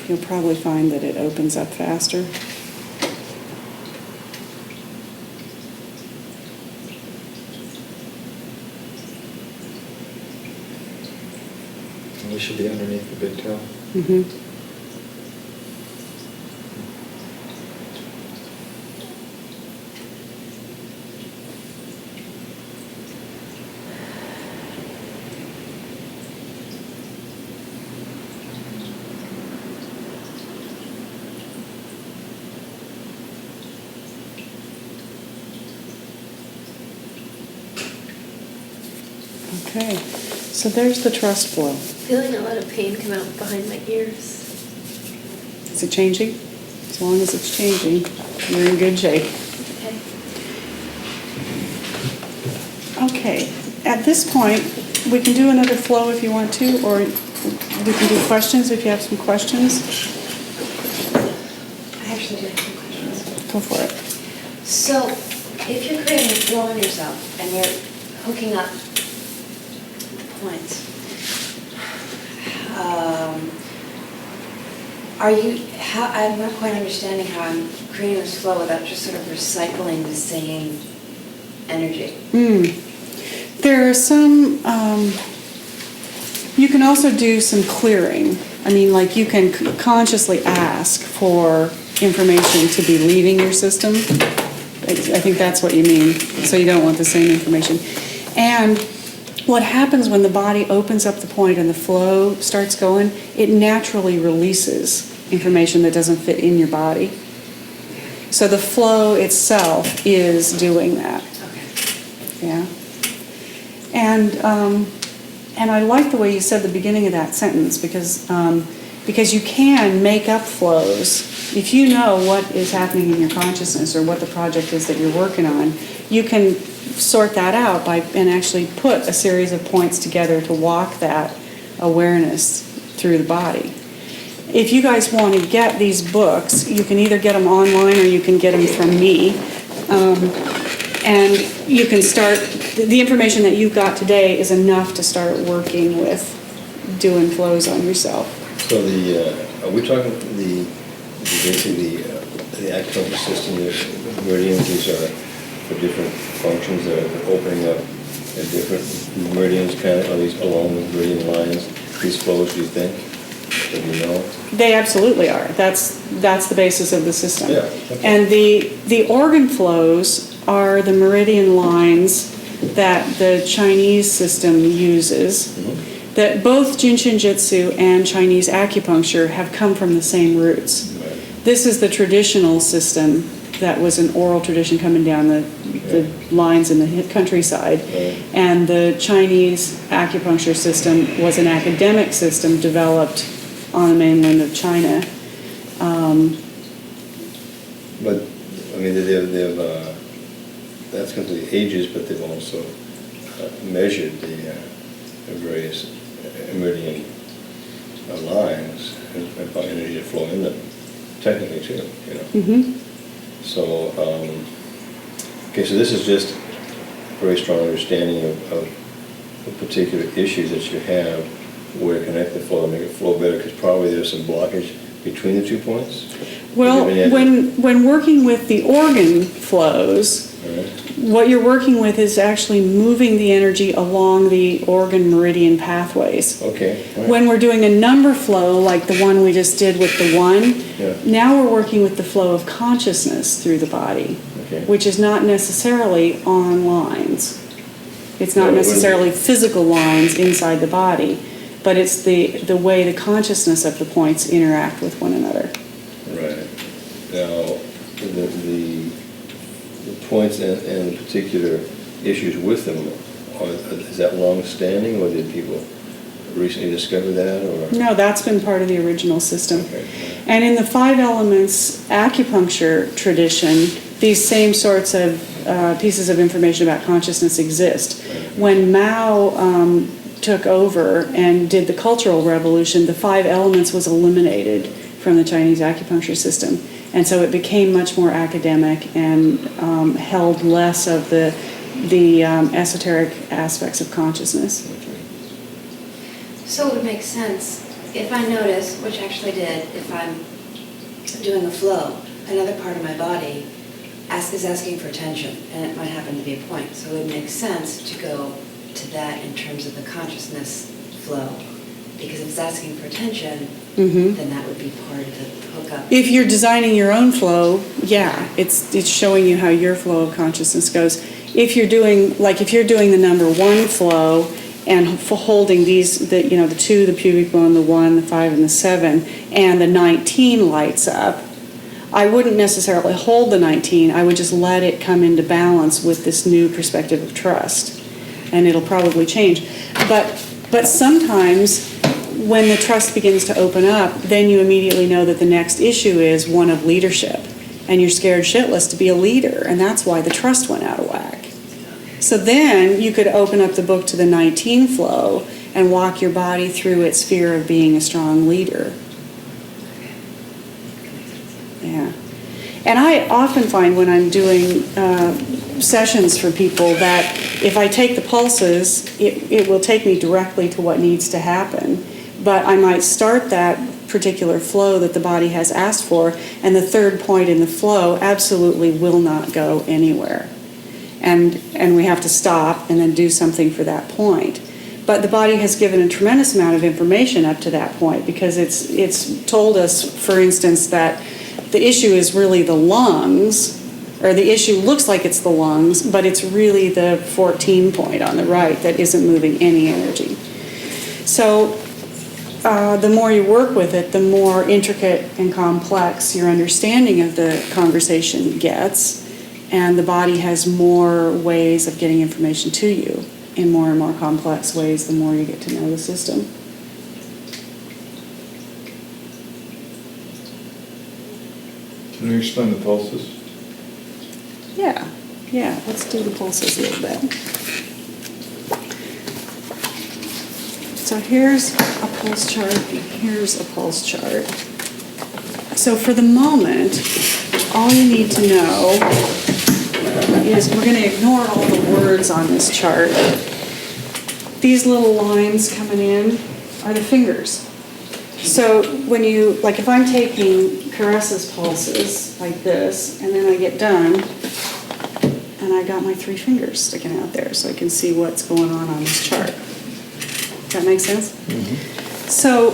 Speaker 1: you'll probably find that it opens up faster.
Speaker 4: And we should be underneath the big toe.
Speaker 1: Mm-hmm. Okay, so there's the trust flow.
Speaker 8: Feeling a lot of pain come out behind my ears.
Speaker 1: Is it changing? As long as it's changing, you're in good shape.
Speaker 8: Okay.
Speaker 1: Okay, at this point, we can do another flow if you want to, or we can do questions if you have some questions.
Speaker 9: I actually do have some questions.
Speaker 1: Go for it.
Speaker 9: So, if you're creating a flow on yourself and you're hooking up the points, I'm not quite understanding how I'm creating this flow without just sort of recycling the same energy.
Speaker 1: There are some, you can also do some clearing. I mean, like you can consciously ask for information to be leaving your system. I think that's what you mean. So you don't want the same information. And what happens when the body opens up the point and the flow starts going, it naturally releases information that doesn't fit in your body. So the flow itself is doing that.
Speaker 9: Okay.
Speaker 1: Yeah. And I like the way you said the beginning of that sentence because you can make up flows. If you know what is happening in your consciousness or what the project is that you're working on, you can sort that out and actually put a series of points together to walk that awareness through the body. If you guys want to get these books, you can either get them online or you can get them from me. And you can start, the information that you've got today is enough to start working with doing flows on yourself.
Speaker 2: So are we talking basically the acupuncture system, the meridians, these are for different functions that are opening up at different meridians, kind of, are these along the meridian lines, these flows, do you think? Do you know?
Speaker 1: They absolutely are. That's the basis of the system.
Speaker 2: Yeah. Okay.
Speaker 1: And the organ flows are the meridian lines that the Chinese system uses.
Speaker 2: Mm-hmm.
Speaker 1: That both Jin Shin Jyutsu and Chinese acupuncture have come from the same roots.
Speaker 2: Right.
Speaker 1: This is the traditional system that was an oral tradition coming down the lines in the countryside.
Speaker 2: Right.
Speaker 1: And the Chinese acupuncture system was an academic system developed on the mainland of China.
Speaker 2: But, I mean, they've that's because of the ages, but they've also measured the various meridian lines and found energy to flow in them, technically too, you know.
Speaker 1: Mm-hmm.
Speaker 2: So, okay, so this is just a very strong understanding of the particular issues that you have, where to connect the flow, make it flow better, because probably there's some blockage between the 2 points.
Speaker 1: Well, when working with the organ flows,
Speaker 2: Right.
Speaker 1: what you're working with is actually moving the energy along the organ meridian pathways.
Speaker 2: Okay. Right.
Speaker 1: When we're doing a number flow, like the one we just did with the one,
Speaker 2: Yeah.
Speaker 1: now we're working with the flow of consciousness through the body,
Speaker 2: Okay.
Speaker 1: which is not necessarily on lines. It's not
Speaker 2: Yeah, it wouldn't
Speaker 1: necessarily
Speaker 2: be.
Speaker 1: physical lines inside the body, but it's the way the consciousness of the points interact with one another.
Speaker 2: Right. Now, the points and the particular issues with them, is that long-standing, or did people recently discover that, or?
Speaker 1: No, that's been part of the original system.
Speaker 2: Okay.
Speaker 1: And in the 5 elements acupuncture tradition, these same sorts of pieces of information about consciousness exist. When Mao took over and did the Cultural Revolution, the 5 elements was eliminated from the Chinese acupuncture system. And so it became much more academic and held less of the esoteric aspects of consciousness.
Speaker 9: So it would make sense if I notice, which I actually did, if I'm doing a flow, another part of my body is asking for attention, and it might happen to be a point. So it would make sense to go to that in terms of the consciousness flow. Because if it's asking for attention, then that would be part of the hookup.
Speaker 1: If you're designing your own flow, yeah, it's showing you how your flow of consciousness goes. If you're doing the number 1 flow and holding these, the 2, the pubic bone, the 1, the 5, and the 7, and the 19 lights up, I wouldn't necessarily hold the 19. I would just let it come into balance with this new perspective of trust. and it'll probably change. But sometimes when the trust begins to open up, then you immediately know that the next issue is one of leadership. And you're scared shitless to be a leader, and that's why the trust went out of whack. So then you could open up the book to the 19 flow and walk your body through its fear of being a strong leader. Yeah. And I often find when I'm doing sessions for people that if I take the pulses, it will take me directly to what needs to happen. But I might start that particular flow that the body has asked for, and the third point in the flow absolutely will not go anywhere. And we have to stop and then do something for that point. But the body has given a tremendous amount of information up to that point, because it's told us, for instance, that the issue is really the lungs, or the issue looks like it's the lungs, but it's really the 14 point on the right that isn't moving any energy. So the more you work with it, the more intricate and complex your understanding of the conversation gets, and the body has more ways of getting information to you in more and more complex ways the more you get to know the system.
Speaker 4: Can you explain the pulses?
Speaker 1: Yeah, let's do the pulses a little bit. So here's a pulse chart, here's a pulse chart. So for the moment, all you need to know is we're going to ignore all the words on this chart. These little lines coming in are the fingers. So when you, like if I'm taking Caressa's pulses like this, and then I get done, and I got my 3 fingers sticking out there so I can see what's going on this chart. Does that make sense? Mm-hmm. So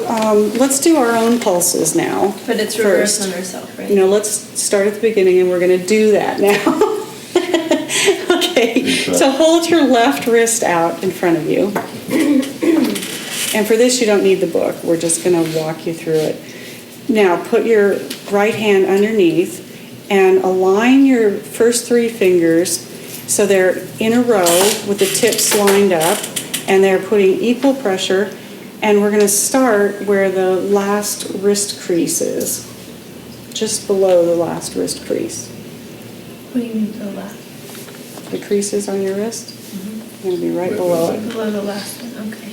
Speaker 1: let's do our own pulses now.
Speaker 8: But it's reversed on ourselves, right?
Speaker 1: Let's start at the beginning, and we're going to do that now. Okay, so hold your left wrist out in front of you. And for this, you don't need the book. We're just going to walk you through it. Now, put your right hand underneath and align your first 3 fingers so they're in a row with the tips lined up, and they're putting equal pressure. And we're going to start where the last wrist crease is, just below the last wrist crease.
Speaker 8: What do you mean the last?
Speaker 1: The creases on your wrist? Mm-hmm. Going to be right below it.
Speaker 8: Below the last one, okay.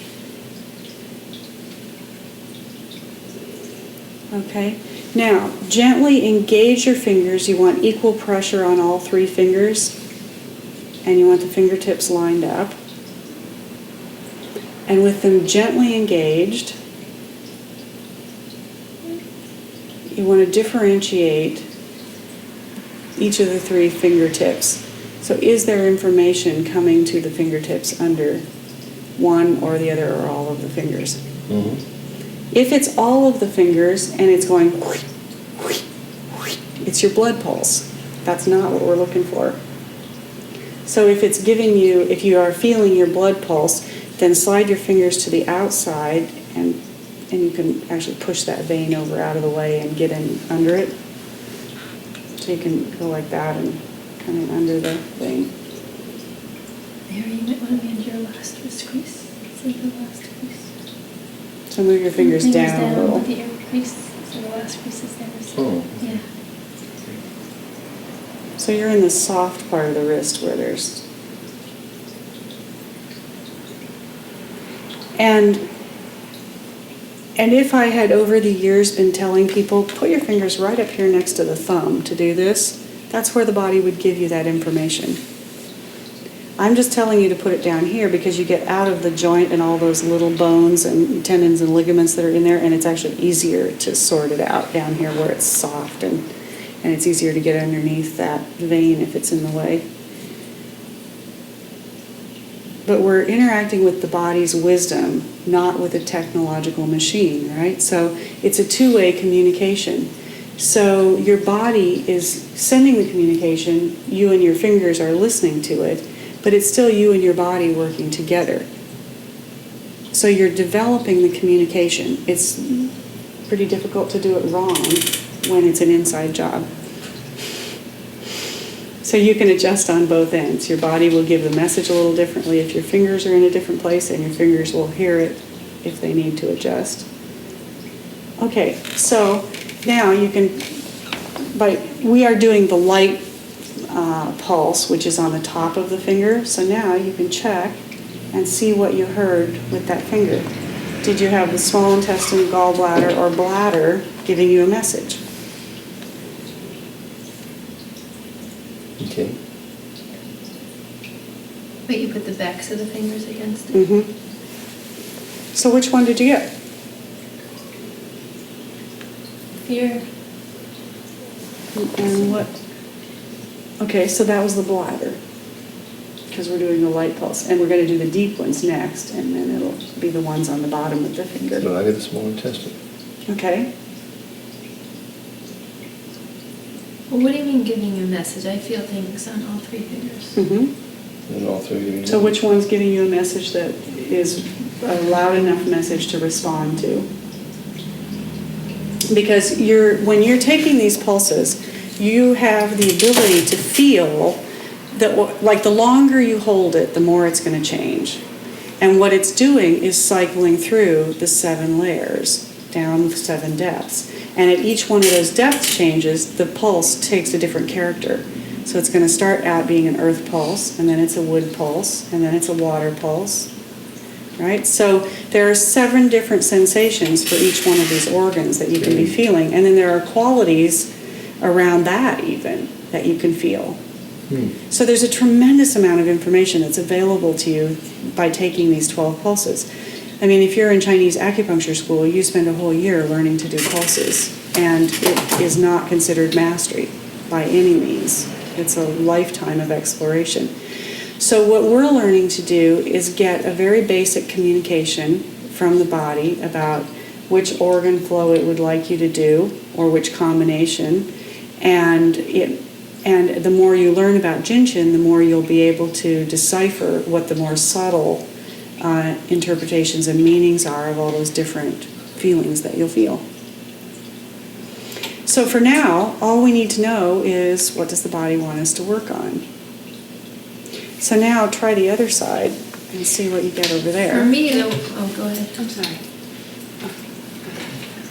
Speaker 1: Okay. Now, gently engage your fingers. You want equal pressure on all 3 fingers, and you want the fingertips lined up. And with them gently engaged, you want to differentiate each of the 3 fingertips. So is there information coming to the fingertips under one or the other or all of the fingers? Mm-hmm. If it's all of the fingers and it's going, it's your blood pulse. That's not what we're looking for. So if it's giving you, if you are feeling your blood pulse, then slide your fingers to the outside, and you can actually push that vein over out of the way and get in under it. So you can go like that and come in under the vein.
Speaker 8: There, you might want to be under your last wrist crease. See the last crease.
Speaker 1: So move your fingers down a little.
Speaker 8: Look at your crease. So the last crease is there. So, yeah.
Speaker 1: So you're in the soft part of the wrist where there's... And if I had over the years been telling people, put your fingers right up here next to the thumb to do this, that's where the body would give you that information. I'm just telling you to put it down here because you get out of the joint and all those little bones and tendons and ligaments that are in there, and it's actually easier to sort it out down here where it's soft, and it's easier to get underneath that vein if it's in the way. But we're interacting with the body's wisdom, not with a technological machine, right? So it's a two-way communication. So your body is sending the communication, you and your fingers are listening to it, but it's still you and your body working together. So you're developing the communication. It's pretty difficult to do it wrong when it's an inside job. So you can adjust on both ends. Your body will give the message a little differently if your fingers are in a different place, and your fingers will hear it if they need to adjust. Okay, so now you can, we are doing the light pulse, which is on the top of the finger. So now you can check and see what you heard with that finger. Did you have the small intestine, gallbladder, or bladder giving you a message?
Speaker 2: Okay.
Speaker 8: But you put the backs of the fingers against it?
Speaker 1: Mm-hmm. So which one did you get?
Speaker 8: Fear.
Speaker 1: And what? Okay, so that was the bladder, because we're doing the light pulse. And we're going to do the deep ones next, and then it'll be the ones on the bottom of the finger.
Speaker 2: So I get the small intestine.
Speaker 1: Okay.
Speaker 8: Well, what do you mean giving you a message? I feel things on all three fingers.
Speaker 1: Mm-hmm.
Speaker 2: And all three.
Speaker 1: So which one's giving you a message that is a loud enough message to respond to? Because when you're taking these pulses, you have the ability to feel that, like, the longer you hold it, the more it's going to change. And what it's doing is cycling through the 7 layers, down 7 depths. And at each one of those depth changes, the pulse takes a different character. So it's going to start out being an earth pulse, and then it's a wood pulse, and then it's a water pulse. Right? So there are 7 different sensations for each one of these organs that you can be feeling. And then there are qualities around that even that you can feel. So there's a tremendous amount of information that's available to you by taking these 12 pulses. I mean, if you're in Chinese acupuncture school, you spend a whole year learning to do pulses. And it is not considered mastery by any means. It's a lifetime of exploration. So what we're learning to do is get a very basic communication from the body about which organ flow it would like you to do, or which combination. And the more you learn about Jin Shin, the more you'll be able to decipher what the more subtle interpretations and meanings are of all those different feelings that you'll feel. So for now, all we need to know is, what does the body want us to work on? So now try the other side and see what you get over there.
Speaker 8: For me, go ahead.
Speaker 1: I'm sorry.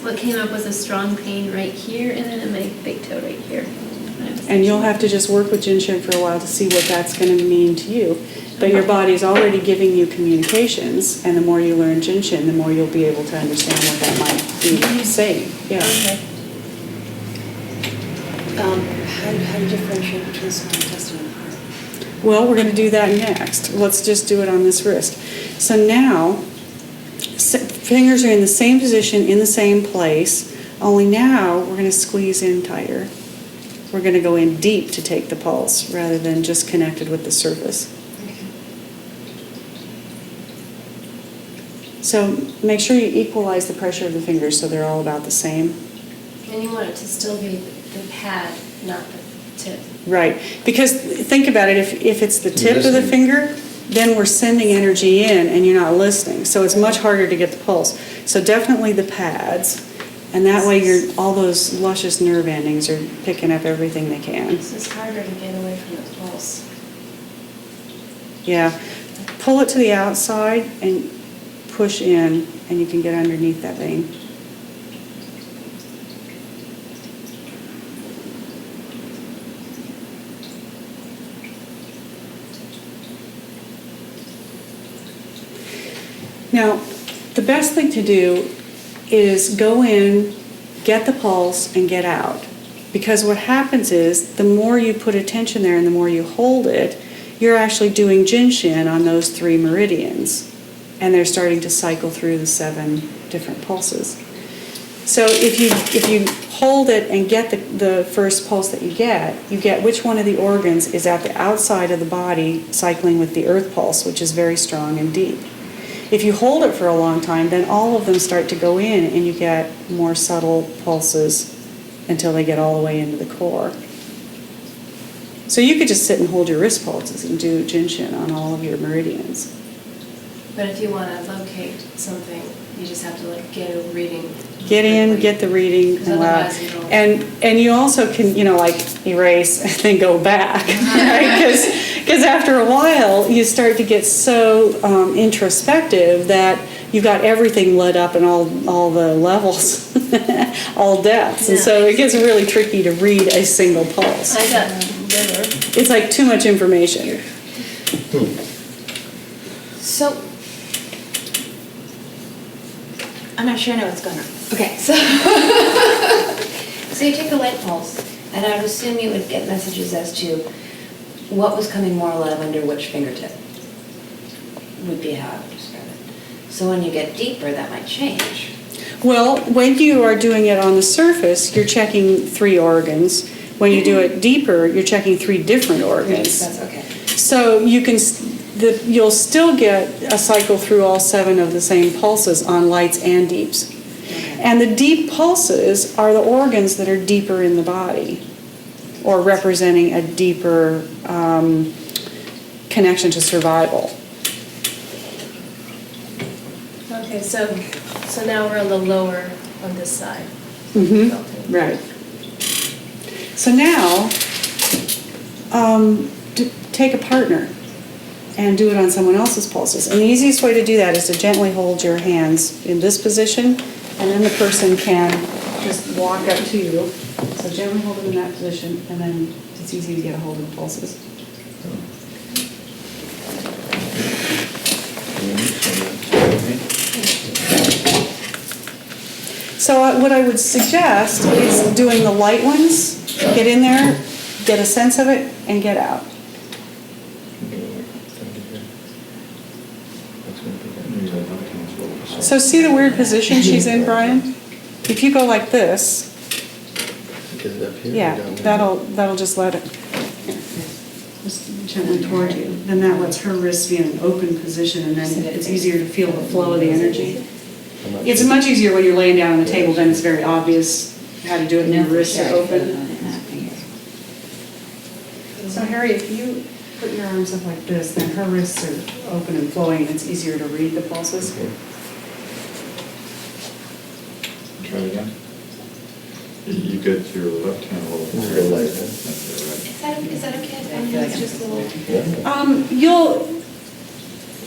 Speaker 8: What came up was a strong pain right here, and then in my big toe right here.
Speaker 1: And you'll have to just work with Jin Shin for a while to see what that's going to mean to you. But your body's already giving you communications, and the more you learn Jin Shin, the more you'll be able to understand what that might be saying. Yeah.
Speaker 8: Okay.
Speaker 9: How do you differentiate between small intestine and heart?
Speaker 1: Well, we're going to do that next. Let's just do it on this wrist. So now, fingers are in the same position, in the same place, only now we're going to squeeze in tighter. We're going to go in deep to take the pulse rather than just connected with the surface. So make sure you equalize the pressure of the fingers so they're all about the same.
Speaker 3: And you want it to still be the pad, not the tip.
Speaker 1: Right, because think about it, if it's the tip of the
Speaker 2: Listening.
Speaker 1: finger, then we're sending energy in and you're not listening. So it's much harder to get the pulse. So definitely the pads, and that way all those luscious nerve endings are picking up everything they can.
Speaker 3: This is harder to get away from the pulse.
Speaker 1: Yeah, pull it to the outside and push in, and you can get underneath that vein. Now, the best thing to do is go in, get the pulse, and get out. Because what happens is, the more you put attention there and the more you hold it, you're actually doing Jin Shin on those 3 meridians. And they're starting to cycle through the 7 different pulses. So if you hold it and get the first pulse that you get which one of the organs is at the outside of the body cycling with the earth pulse, which is very strong and deep. If you hold it for a long time, then all of them start to go in and you get more subtle pulses until they get all the way into the core. So you could just sit and hold your wrist pulses and do Jin Shin on all of your meridians.
Speaker 3: But if you want to locate something You just have to like get a reading.
Speaker 1: Get in, get the reading,
Speaker 3: 'Cause
Speaker 1: and
Speaker 3: otherwise it'll-
Speaker 1: and you also can, like erase and then go back, right? Because after a while, you start to get so introspective that you've got everything lit up in all the levels, all depths, and so it gets really tricky to read a single pulse.
Speaker 3: I got better.
Speaker 1: It's like too much information.
Speaker 9: So, I'm not sure I know what's going on. Okay, so, so you take the light pulse, and I would assume you would get messages as to what was coming more alive under which fingertip, would be how I would describe it. So when you get deeper, that might change.
Speaker 1: Well, when you are doing it on the surface, you're checking 3 organs. When you do it deeper, you're checking 3 different organs.
Speaker 9: That's okay.
Speaker 1: So you can, you'll still get a cycle through all 7 of the same pulses on lights and deeps. And the deep pulses are the organs that are deeper in the body, or representing a deeper connection to survival.
Speaker 3: Okay, so now we're on the lower on this side.
Speaker 1: Mm-hmm. Right. So now, take a partner and do it on someone else's pulses. And the easiest way to do that is to gently hold your hands in this position, and then the person can just walk up to you. So gently hold them in that position, and then it's easy to get a hold of the pulses. So what I would suggest is doing the light ones, get in there, get a sense of it, and get out. So see the weird position she's in, Brian? If you go like this, yeah, that'll just let it, just gently toward you. Then that lets her wrists be in an open position, and then it's easier to feel the flow of the energy. It's much easier when you're laying down on the table, then it's very obvious how to do it, and your wrists are open. So Harry, if you put your arms up like this, then her wrists are open and flowing, and it's easier to read the pulses.
Speaker 4: Try it again. You get your left hand a little
Speaker 2: It's a
Speaker 4: more.
Speaker 2: little light,
Speaker 4: That's right.
Speaker 9: Is that okay? I feel like it's just a little.
Speaker 1: You'll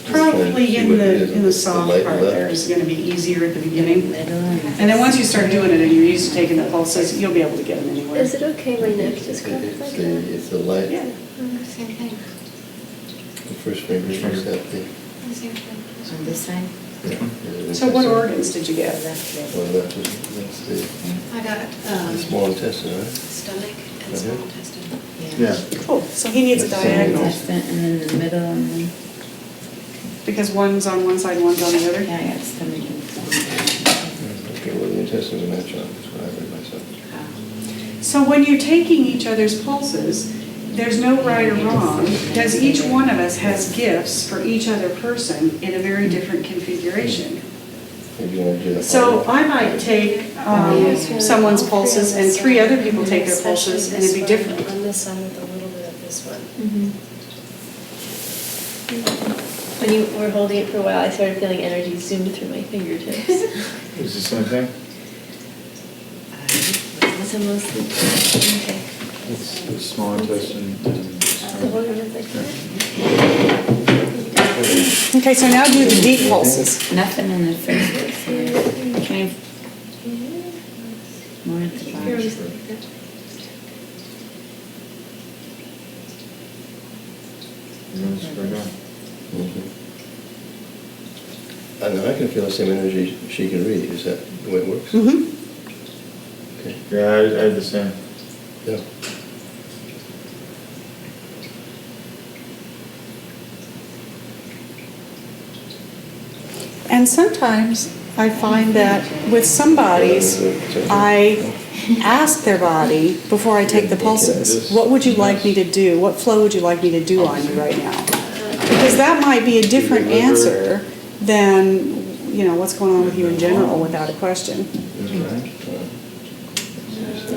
Speaker 1: probably
Speaker 2: See
Speaker 1: in
Speaker 2: what it
Speaker 1: the
Speaker 2: is, the
Speaker 1: soft
Speaker 2: light
Speaker 1: part
Speaker 2: left.
Speaker 1: there is going to be easier at the beginning. And then once you start doing it and you're used to taking the pulses, you'll be able to get them anywhere.
Speaker 3: Is it okay my neck just cracked like that?
Speaker 2: It's the light,
Speaker 1: Yeah.
Speaker 9: Same thing.
Speaker 2: the first finger is that the,
Speaker 9: Same thing. On this side?
Speaker 2: yeah.
Speaker 1: So what organs did you get?
Speaker 2: Well, that's the
Speaker 9: I got
Speaker 2: small intestine, right?
Speaker 9: stomach and small intestine.
Speaker 4: Yeah.
Speaker 1: Oh, so he needs a diagonal,
Speaker 11: And then in the middle, and then,
Speaker 1: because one's on one side and one's on the other?
Speaker 11: yeah, I got stomach and
Speaker 2: Okay, well, the intestines match up, that's what I read myself.
Speaker 1: So when you're taking each other's pulses, there's no right or wrong, because each one of us has gifts for each other person in a very different configuration.
Speaker 2: Maybe you want to do the
Speaker 1: So
Speaker 2: harmonize.
Speaker 1: I might take someone's pulses and 3 other people take their pulses, and it'd be different.
Speaker 3: On this side with a little bit of this one. When you were holding it for a while, I started feeling energy zoomed through my fingertips.
Speaker 4: Is the same thing?
Speaker 3: So mostly, okay.
Speaker 4: It's the small intestine and.
Speaker 3: The organ is like that.
Speaker 1: Okay, so now do the deep pulses.
Speaker 11: nothing in the first place. Try more at the
Speaker 3: Here,
Speaker 11: bottom.
Speaker 3: just like that.
Speaker 4: You want to spread out?
Speaker 2: I know, I can feel the same energy she can read, is that the way it works?
Speaker 1: Mm-hmm.
Speaker 2: Okay,
Speaker 4: Yeah, I had the same.
Speaker 2: yeah.
Speaker 1: And sometimes I find that with some bodies, I ask their body before I take the pulses, what would you like me to do? What flow would you like me to do on you right now? Because that might be a different answer than, what's going on with you in general without a question.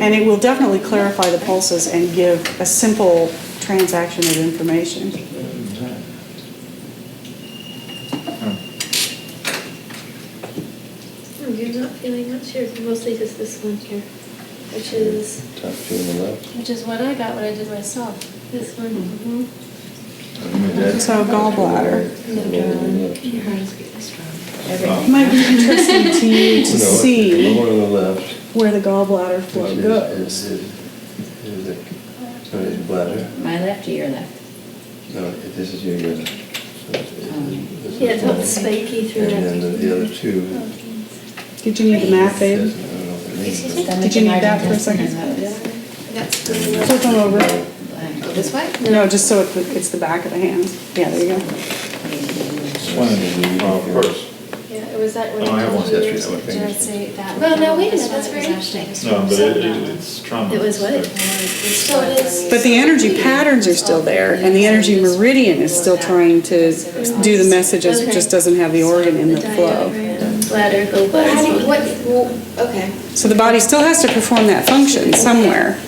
Speaker 1: And it will definitely clarify the pulses and give a simple transaction of information.
Speaker 8: Sure, mostly just this one here, which is
Speaker 2: Top two on the left.
Speaker 3: Which is what I got when I did myself.
Speaker 8: this one.
Speaker 1: So gallbladder.
Speaker 11: Your heart is getting strong.
Speaker 1: It might be interesting to you to
Speaker 2: No,
Speaker 1: see
Speaker 2: the one on the left.
Speaker 1: where the gallbladder flow
Speaker 2: is-
Speaker 1: goes.
Speaker 2: is the- so it's bladder.
Speaker 11: My left or your left?
Speaker 2: No, this is your urine. So this is
Speaker 8: Yeah, it's not
Speaker 2: one.
Speaker 8: spiky through
Speaker 2: And
Speaker 8: that.
Speaker 2: then the other two.
Speaker 1: Did you need the map, babe?
Speaker 2: I don't know what it means.
Speaker 1: Did you need that for a second?
Speaker 8: That's the
Speaker 1: Flip them over.
Speaker 11: Oh, this way?
Speaker 1: No, just so it's the back of the hands. Yeah, there you go.
Speaker 4: Of course.
Speaker 3: Yeah, it was that when
Speaker 4: Oh, I have
Speaker 3: told
Speaker 4: one.
Speaker 3: you,
Speaker 2: That's three,
Speaker 3: did I say that?
Speaker 11: Well, no, wait a
Speaker 3: This
Speaker 11: minute, that's
Speaker 3: one
Speaker 11: very
Speaker 3: was
Speaker 11: interesting.
Speaker 4: No, but it's trauma.
Speaker 3: It was what?
Speaker 11: So it is.
Speaker 1: But the energy patterns are still there, and the energy meridian is still trying to do the messages, it just doesn't have the organ in the flow.
Speaker 8: diagram, bladder,
Speaker 11: Well, how do you,
Speaker 8: gallbladder.
Speaker 11: well, okay.
Speaker 1: So the body still has to perform that function somewhere.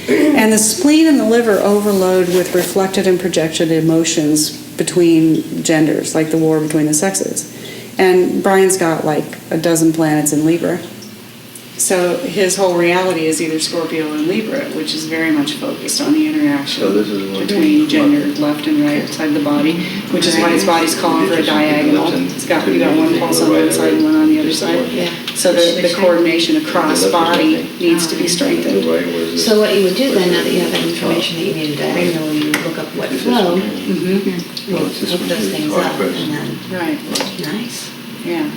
Speaker 1: And the spleen and the liver overload with reflected and projected emotions between genders, like the war between the sexes. And Brian's got like a dozen planets in Libra. So his whole reality is either Scorpio or Libra, which is very much focused on the interaction
Speaker 2: So this is one.
Speaker 1: between gender, left and right side of the body, which is why his body's calling for a diagonal. You got one pulse on one side and one on the other side.
Speaker 11: Yeah.
Speaker 1: So the coordination across body needs to be
Speaker 2: The
Speaker 1: strengthened.
Speaker 2: right was this.
Speaker 11: So what you would do then, now that you have that information that you need a diagonal, you would look up what flow,
Speaker 1: Mm-hmm.
Speaker 2: Well, it's this
Speaker 11: look
Speaker 2: one.
Speaker 11: those things
Speaker 2: Right
Speaker 11: up,
Speaker 2: first.
Speaker 11: and then,
Speaker 1: Right,
Speaker 11: nice.
Speaker 1: yeah.